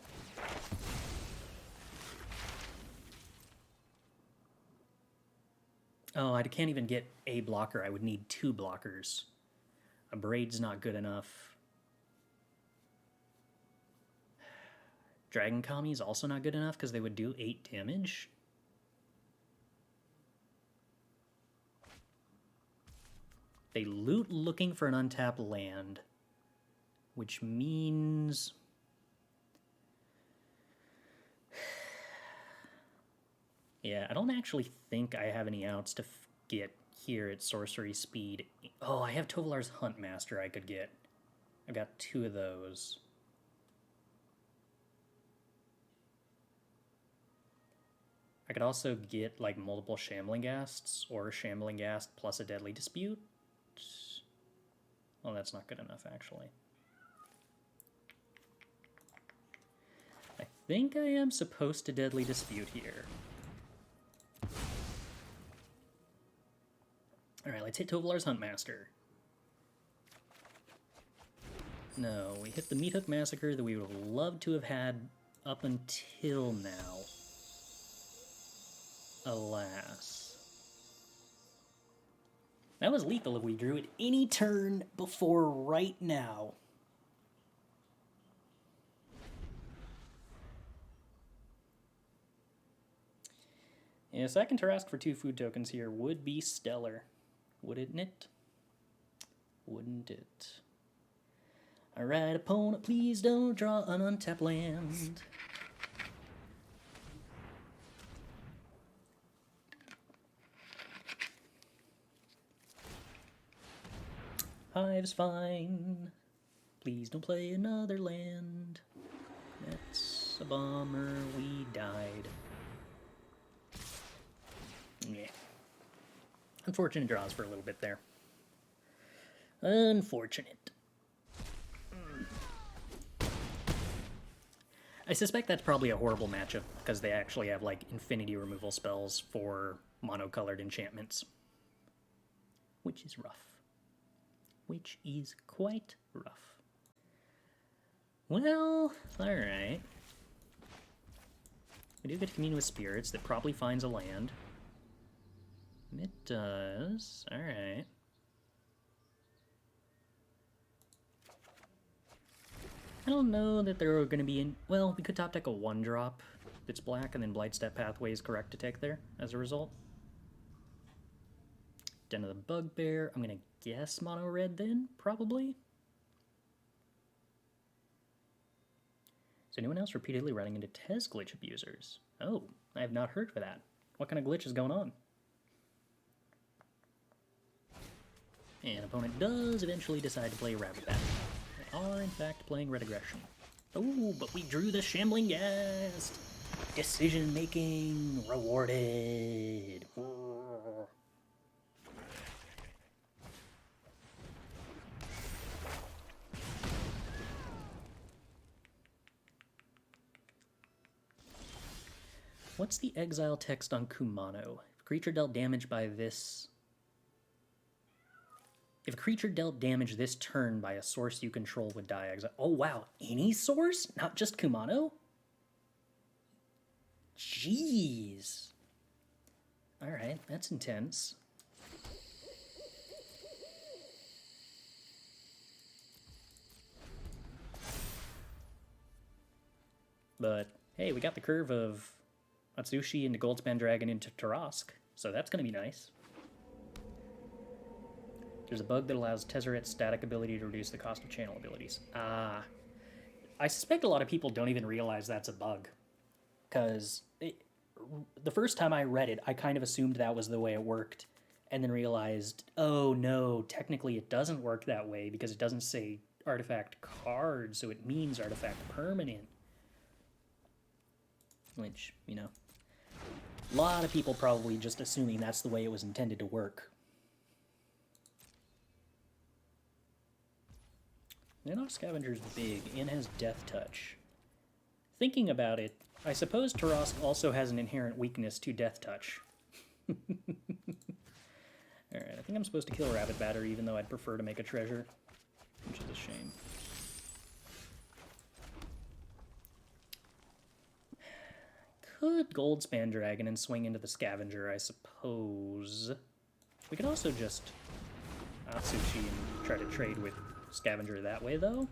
Oh, I can't even get a blocker. I would need 2 blockers. Abrade's not good enough. Dragon-Kami's also not good enough because they would do 8 damage. They loot looking for an untapped land, which means... yeah, I don't actually think I have any outs to get here at sorcery speed. Oh, I have Tovolar's Huntmaster I could get. I've got 2 of those. I could also get like multiple Shambling Ghasts or Shambling Ghast plus a Deadly Dispute. Well, that's not good enough, actually. I think I am supposed to Deadly Dispute here. Alright, let's hit Tovolar's Huntmaster. No, we hit the Meathook Massacre that we would have loved to have had up until now. Alas. That was lethal if we drew it any turn before right now. Yeah, second Tarrasque for 2 food tokens here would be stellar. Wouldn't it? Wouldn't it? Alright, opponent, please don't draw an untapped land. Hive's fine. Please don't play another land. That's a bummer. We died. Yeah. Unfortunate draws for a little bit there. Unfortunate. I suspect that's probably a horrible matchup because they actually have like infinity removal spells for monocolored enchantments. Which is rough. Which is quite rough. Well, alright. We do get to commune with spirits that probably finds a land. It does. Alright. I don't know that there are going to be... well, we could top deck a 1-drop that's black, and then Blightstep Pathway is correct to take there as a result. Den of the Bugbear. I'm going to guess mono red then, probably. Is anyone else repeatedly running into Tez glitch abusers? Oh, I have not heard of that. What kind of glitch is going on? And opponent does eventually decide to play Rabbit Battle. They are, in fact, playing Red Aggression. Oh, but we drew the Shambling Ghast! Decision-making rewarded! What's the exile text on Kumano? If a creature dealt damage by this... if a creature dealt damage this turn by a source you control would die exile. Oh wow, any source? Not just Kumano? Jeez. Alright, that's intense. But hey, we got the curve of Atsushi into Goldspan Dragon into Tarrasque, so that's going to be nice. There's a bug that allows Tezzeret's static ability to reduce the cost of channel abilities. Ah. I suspect a lot of people don't even realize that's a bug. Because the first time I read it, I kind of assumed that was the way it worked. And then realized, oh no, technically it doesn't work that way because it doesn't say artifact card, so it means artifact permanent. Which, you know, a lot of people probably just assuming that's the way it was intended to work. Nano Scavenger's big and has Death Touch. Thinking about it, I suppose Tarrasque also has an inherent weakness to Death Touch. Alright, I think I'm supposed to kill Rabbit Batter even though I'd prefer to make a treasure, which is a shame. Could Goldspan Dragon and swing into the Scavenger, I suppose. We could also just Atsushi and try to trade with Scavenger that way, though.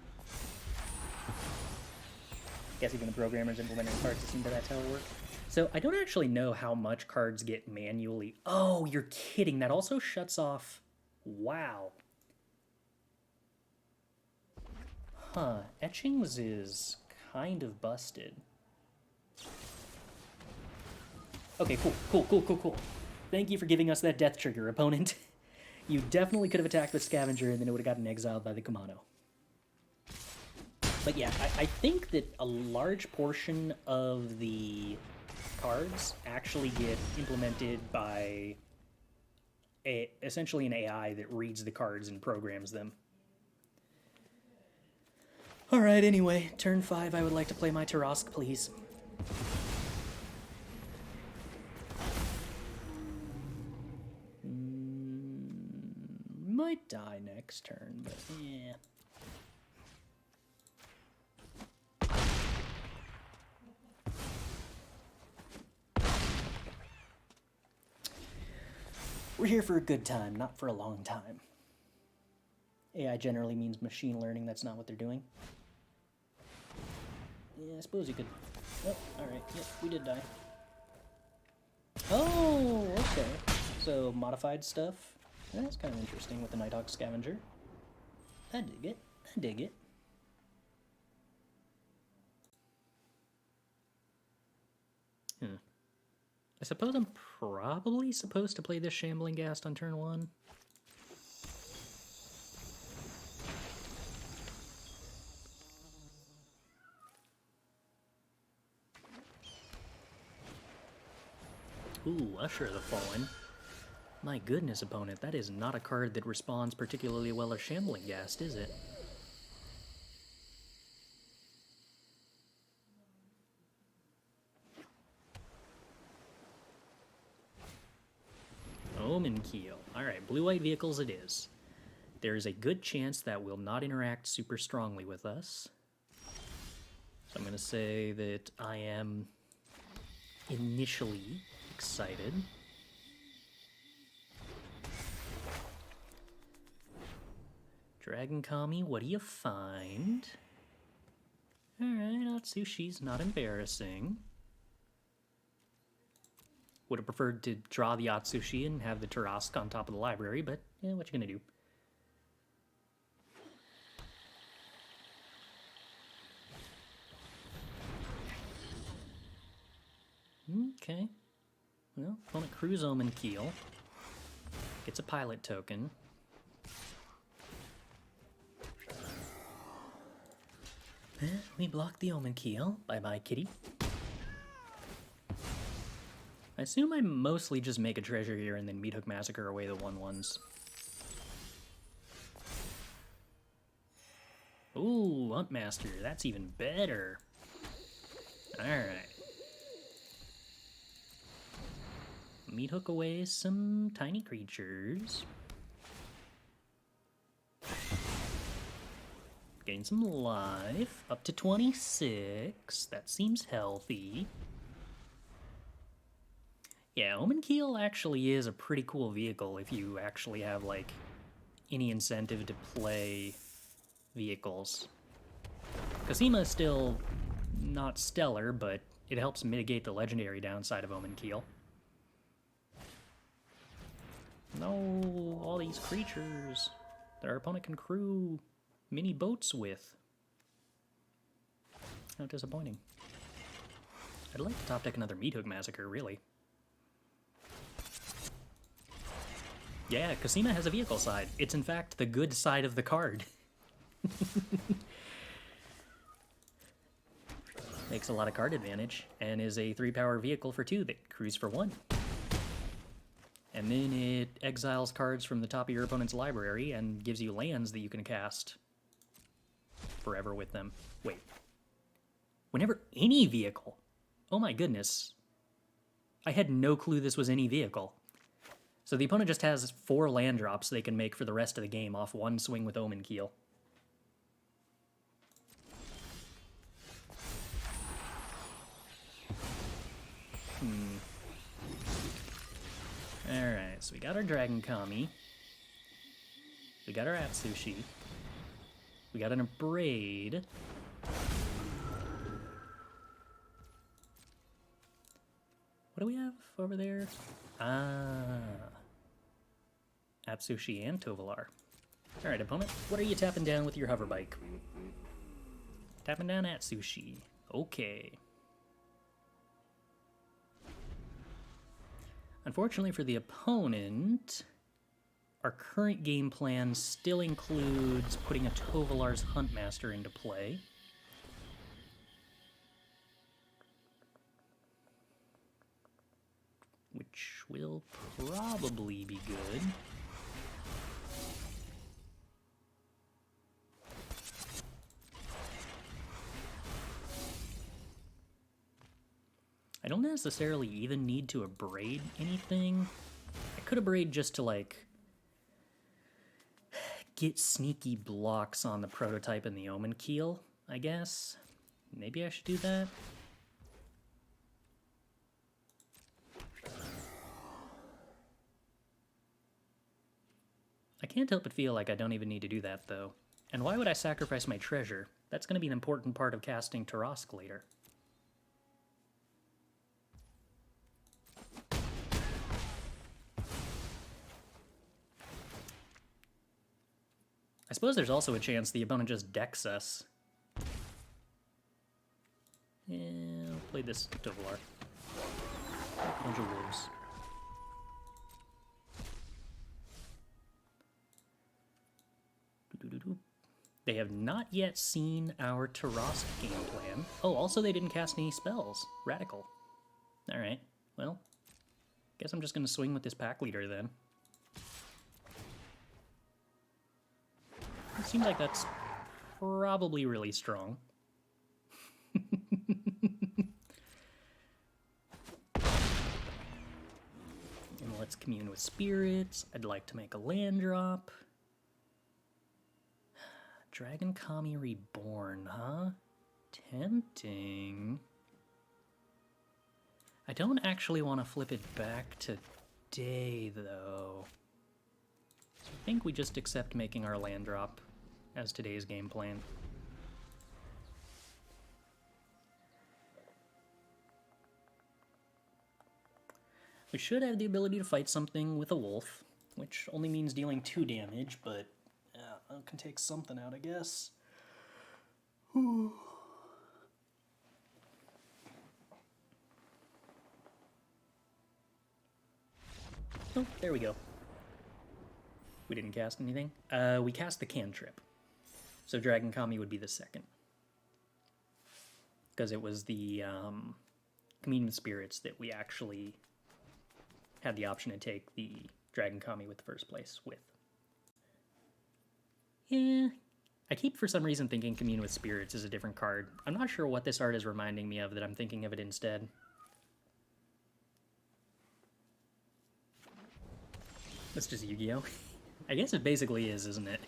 Guess even the programmers implementing cards assumed that's how it works. So I don't actually know how much cards get manually. Oh, you're kidding. That also shuts off. Wow. Huh. Etchings is kind of busted. Okay, cool. Thank you for giving us that death trigger, opponent. You definitely could have attacked with Scavenger and then it would have gotten exiled by the Kumano. But yeah, I think that a large portion of the cards actually get implemented by essentially an AI that reads the cards and programs them. Alright, anyway, turn 5, I would like to play my Tarrasque, please. Might die next turn, but yeah. We're here for a good time, not for a long time. AI generally means machine learning, that's not what they're doing. Yeah, I suppose you could... Oh, alright, yep, we did die. Oh, okay. So, modified stuff. That's kind of interesting with the Nighthawk Scavenger. I dig it. I dig it. I suppose I'm probably supposed to play this Shambling Ghast on turn 1. Ooh, Usher the Fallen. My goodness, opponent, that is not a card that responds particularly well to Shambling Ghast, is it? Omen Keel. Alright, blue-white vehicles it is. There is a good chance that will not interact super strongly with us. So I'm going to say that I am initially excited. Dragon-Kami, what do you find? Alright, Atsushi's not embarrassing. Would have preferred to draw the Atsushi and have the Tarrasque on top of the library, but yeah, what you gonna do? Okay. Well, opponent Cruise Omen Keel. Gets a pilot token. We block the Omen Keel. Bye-bye, kitty. I assume I mostly just make a treasure here and then Meathook Massacre away the 1/1s. Ooh, Huntmaster. That's even better. Alright. Meathook away some tiny creatures. Getting some life. Up to 26. That seems healthy. Yeah, Omen Keel actually is a pretty cool vehicle if you actually have, like, any incentive to play vehicles. Cosima is still not stellar, but it helps mitigate the legendary downside of Omen Keel. No, all these creatures that our opponent can crew mini boats with. How disappointing. I'd like to top deck another Meathook Massacre, really. Yeah, Cosima has a vehicle side. It's in fact the good side of the card. Makes a lot of card advantage, and is a 3-power vehicle for 2 that crews for 1. And then it exiles cards from the top of your opponent's library and gives you lands that you can cast forever with them. Wait. Whenever any vehicle? Oh my goodness. I had no clue this was any vehicle. So the opponent just has 4 land drops they can make for the rest of the game off 1 swing with Omen Keel. Alright, so we got our Dragon-Kami. We got our Atsushi. We got an Abrade. What do we have over there? Atsushi and Tovolar. Alright, opponent, what are you tapping down with your hover bike? Tapping down Atsushi. Okay. Unfortunately for the opponent, our current game plan still includes putting a Tovolar's Huntmaster into play. Which will probably be good. I don't necessarily even need to Abrade anything. I could Abrade just to, like, get sneaky blocks on the prototype and the Omen Keel, I guess. Maybe I should do that. I can't help but feel like I don't even need to do that, though. And why would I sacrifice my treasure? That's going to be an important part of casting Tarrasque later. I suppose there's also a chance the opponent just decks us. Yeah, I'll play this Tovolar. A bunch of wolves. They have not yet seen our Tarrasque game plan. Oh, also they didn't cast any spells. Radical. Alright, well, guess I'm just going to swing with this pack leader then. It seems like that's probably really strong. And let's commune with spirits. I'd like to make a land drop. Dragon-Kami Reborn, huh? Tempting. I don't actually want to flip it back today, though. So I think we just accept making our land drop as today's game plan. We should have the ability to fight something with a wolf, which only means dealing 2 damage, but I can take something out, I guess. Oh, there we go. We didn't cast anything. We cast the cantrip. So Dragon-Kami would be the second. Because it was the Commune with Spirits that we actually had the option to take the Dragon-Kami with the first place with. Yeah, I keep for some reason thinking Commune with Spirits is a different card. I'm not sure what this art is reminding me of that I'm thinking of it instead. That's just Yu-Gi-Oh! I guess it basically is, isn't it?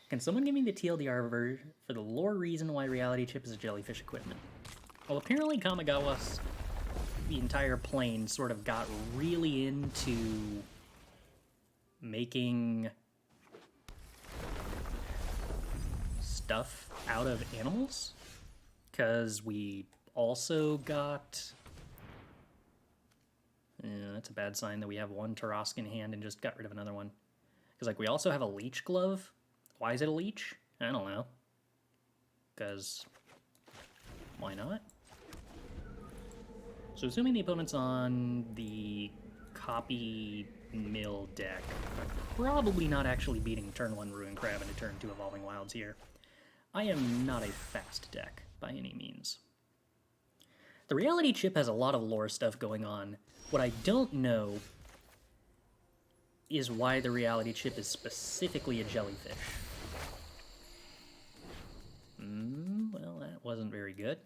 Can someone give me the TLDR for the lore reason why Reality Chip is a jellyfish equipment? Well, apparently Kamigawa's the entire plane sort of got really into stuff out of animals, because we also got... Yeah, that's a bad sign that we have one Tarrasque in hand and just got rid of another one. Because, like, we also have a leech glove. Why is it a leech? I don't know. Because... why not? So assuming the opponent's on the copy mill deck, I'm probably not actually beating turn 1 Ruin Crab into turn 2 Evolving Wilds here. I am not a fast deck by any means. The reality chip has a lot of lore stuff going on. What I don't know is why the reality chip is specifically a jellyfish. Well, that wasn't very good.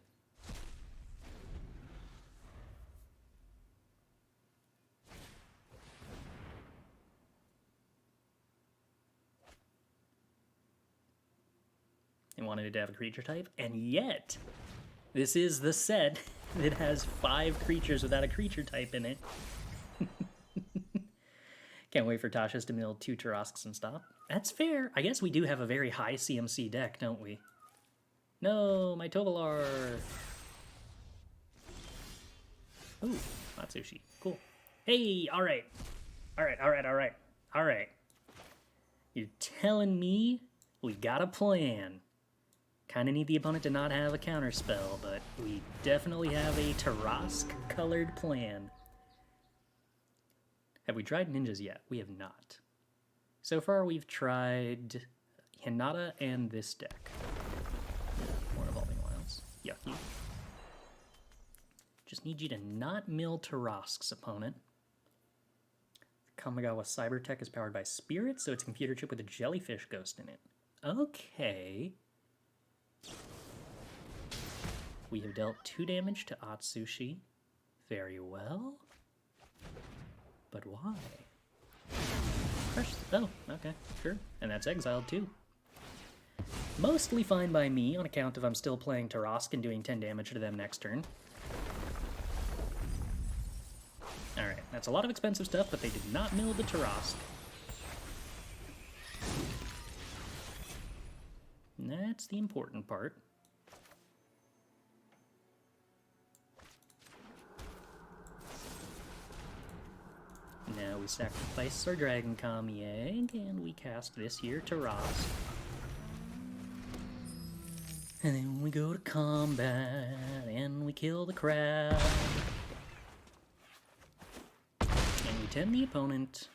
They wanted it to have a creature type, and yet this is the set that has 5 creatures without a creature type in it. Can't wait for Tasha's to mill 2 Tarrasques and stop. That's fair. I guess we do have a very high CMC deck, don't we? No, my Tovolar. Ooh, Atsushi. Cool. Hey, alright. Alright. You're telling me we got a plan. Kinda need the opponent to not have a counter spell, but we definitely have a Tarrasque-colored plan. Have we tried ninjas yet? We have not. So far we've tried Hinata and this deck. More Evolving Wilds. Yucky. Just need you to not mill Tarrasques, opponent. Kamigawa Cybertech is powered by Spirit, so it's a computer chip with a jellyfish ghost in it. Okay. We have dealt 2 damage to Atsushi. Very well. But why? Oh, okay, sure. And that's exiled too. Mostly fine by me, on account of I'm still playing Tarrasque and doing 10 damage to them next turn. Alright, that's a lot of expensive stuff, but they did not mill the Tarrasque. And that's the important part. Now we sacrifice our Dragon-Kami egg, and we cast this here Tarrasque. And then we go to combat, and we kill the crab. And we tend the opponent.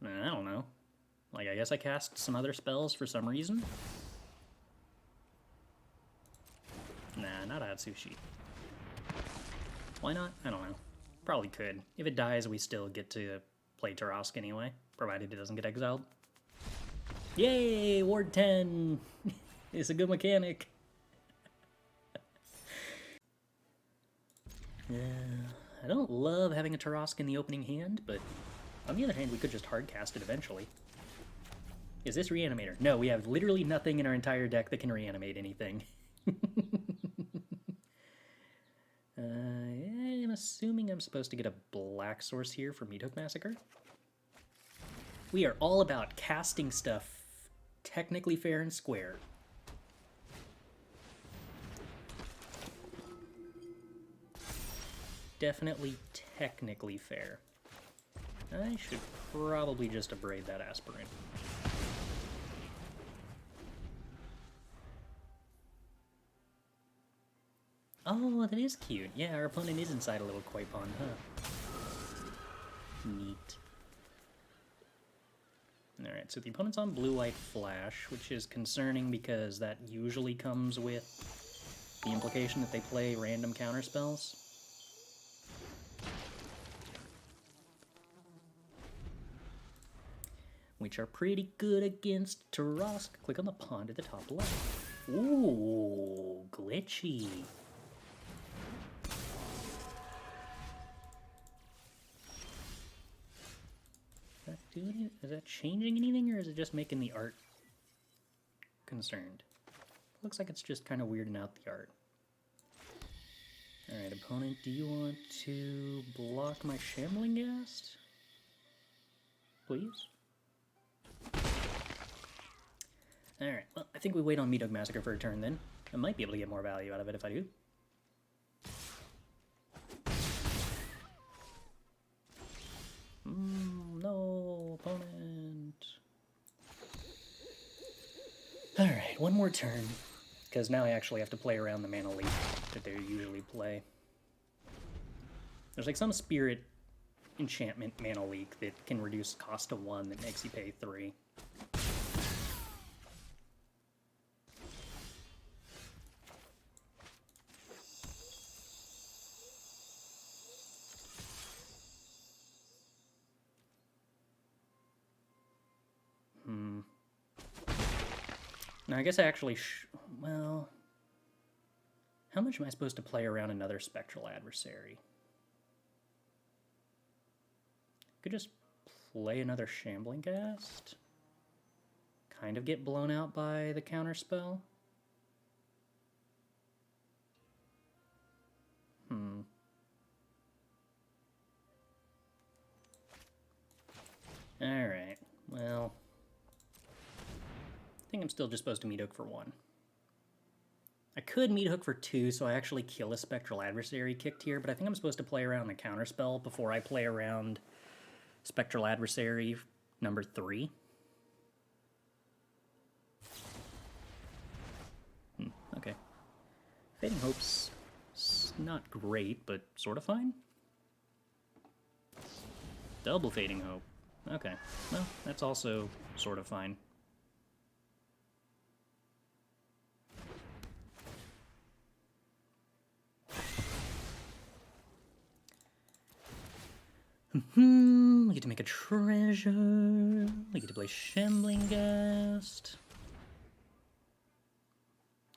I don't know. Like, I guess I cast some other spells for some reason. Nah, not Atsushi. Why not? I don't know. Probably could. If it dies, we still get to play Tarrasque anyway, provided it doesn't get exiled. Yay! Ward 10! It's a good mechanic. I don't love having a Tarrasque in the opening hand, but on the other hand, we could just hardcast it eventually. Is this Reanimator? No, we have literally nothing in our entire deck that can reanimate anything. I'm assuming I'm supposed to get a black source here for Meathook Massacre. We are all about casting stuff technically fair and square. Definitely technically fair. I should probably just abrade that aspirant. Oh, that is cute. Yeah, our opponent is inside a little koi pond, huh? Neat. Alright, so the opponent's on blue-white flash, which is concerning because that usually comes with the implication that they play random counterspells. Which are pretty good against Tarrasque. Click on the pond at the top left. Ooh, glitchy. Is that changing anything, or is it just making the art concerned? Looks like it's just kind of weirding out the art. Alright, opponent, do you want to block my Shambling Ghast? Please? Alright, well, I think we wait on Meathook Massacre for a turn then. I might be able to get more value out of it if I do. No, opponent. Alright, one more turn. Because now I actually have to play around the mana leak that they usually play. There's like some spirit enchantment mana leak that can reduce cost to 1 that makes you pay 3. Now, I guess I actually well... How much am I supposed to play around another Spectral Adversary? Could just play another Shambling Ghast. Kind of get blown out by the counterspell. Alright, well... I think I'm still just supposed to Meathook for 1. I could Meathook for 2, so I actually kill a Spectral Adversary kicked here, but I think I'm supposed to play around the counterspell before I play around Spectral Adversary number 3. Okay. Fading Hope's not great, but sort of fine. Double Fading Hope. Okay, well, that's also sort of fine. We get to make a treasure. We get to play Shambling Ghast.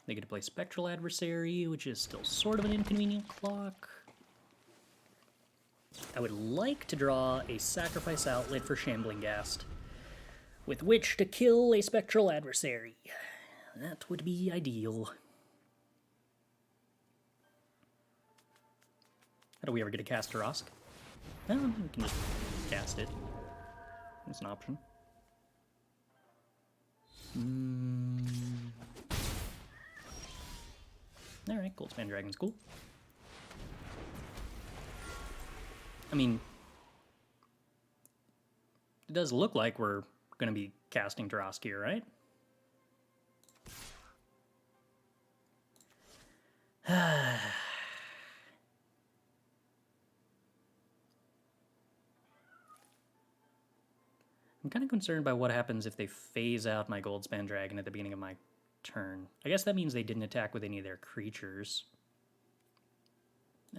They get to play Spectral Adversary, which is still sort of an inconvenient clock. I would like to draw a Sacrifice Outlet for Shambling Ghast, with which to kill a Spectral Adversary. That would be ideal. How do we ever get a cast Tarrasque? We can just cast it. That's an option. Alright, Goldspan Dragon's cool. I mean, it does look like we're going to be casting Tarrasque here, right? I'm kind of concerned by what happens if they phase out my Goldspan Dragon at the beginning of my turn. I guess that means they didn't attack with any of their creatures.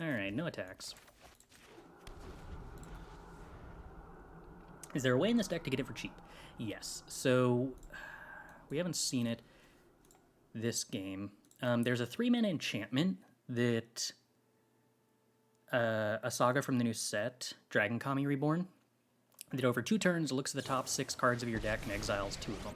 Alright, no attacks. Is there a way in this deck to get it for cheap? Yes. So, we haven't seen it this game. There's a 3-mana enchantment that... a saga from the new set, Dragon-Kami Reborn, that over 2 turns looks at the top 6 cards of your deck and exiles 2 of them.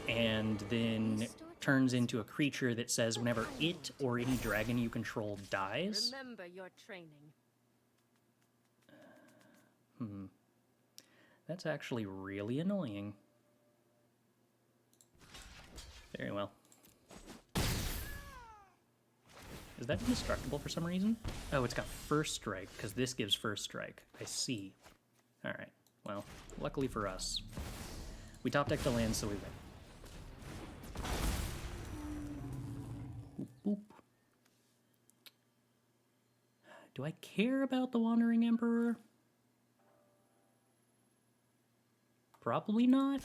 And then turns into a creature that says whenever it or any dragon you control dies... Remember your training. That's actually really annoying. Very well. Is that indestructible for some reason? Oh, it's got first strike, because this gives first strike. I see. Alright, well, luckily for us. We top decked the land, so we win. Boop, boop. Do I care about the Wandering Emperor? Probably not.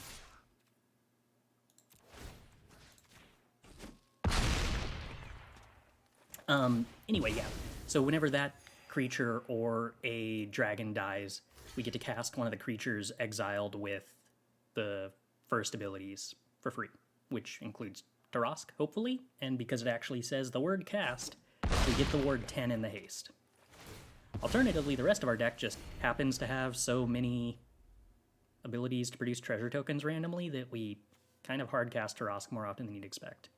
Anyway, yeah. So whenever that creature or a dragon dies, we get to cast one of the creatures exiled with the first abilities for free, which includes Tarrasque, hopefully, and because it actually says the word cast, we get the word 10 in the haste. Alternatively, the rest of our deck just happens to have so many abilities to produce treasure tokens randomly that we kind of hard cast Tarrasque more often than you'd expect.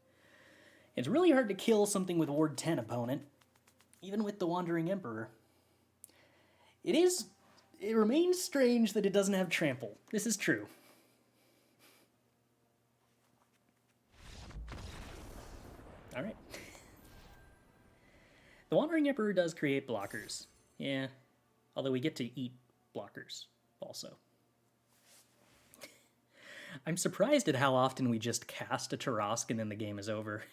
It's really hard to kill something with ward 10, opponent, even with the Wandering Emperor. It remains strange that it doesn't have trample. This is true. All right. The Wandering Emperor does create blockers. Yeah. Although we get to eat blockers also. I'm surprised at how often we just cast a Tarrasque and then the game is over.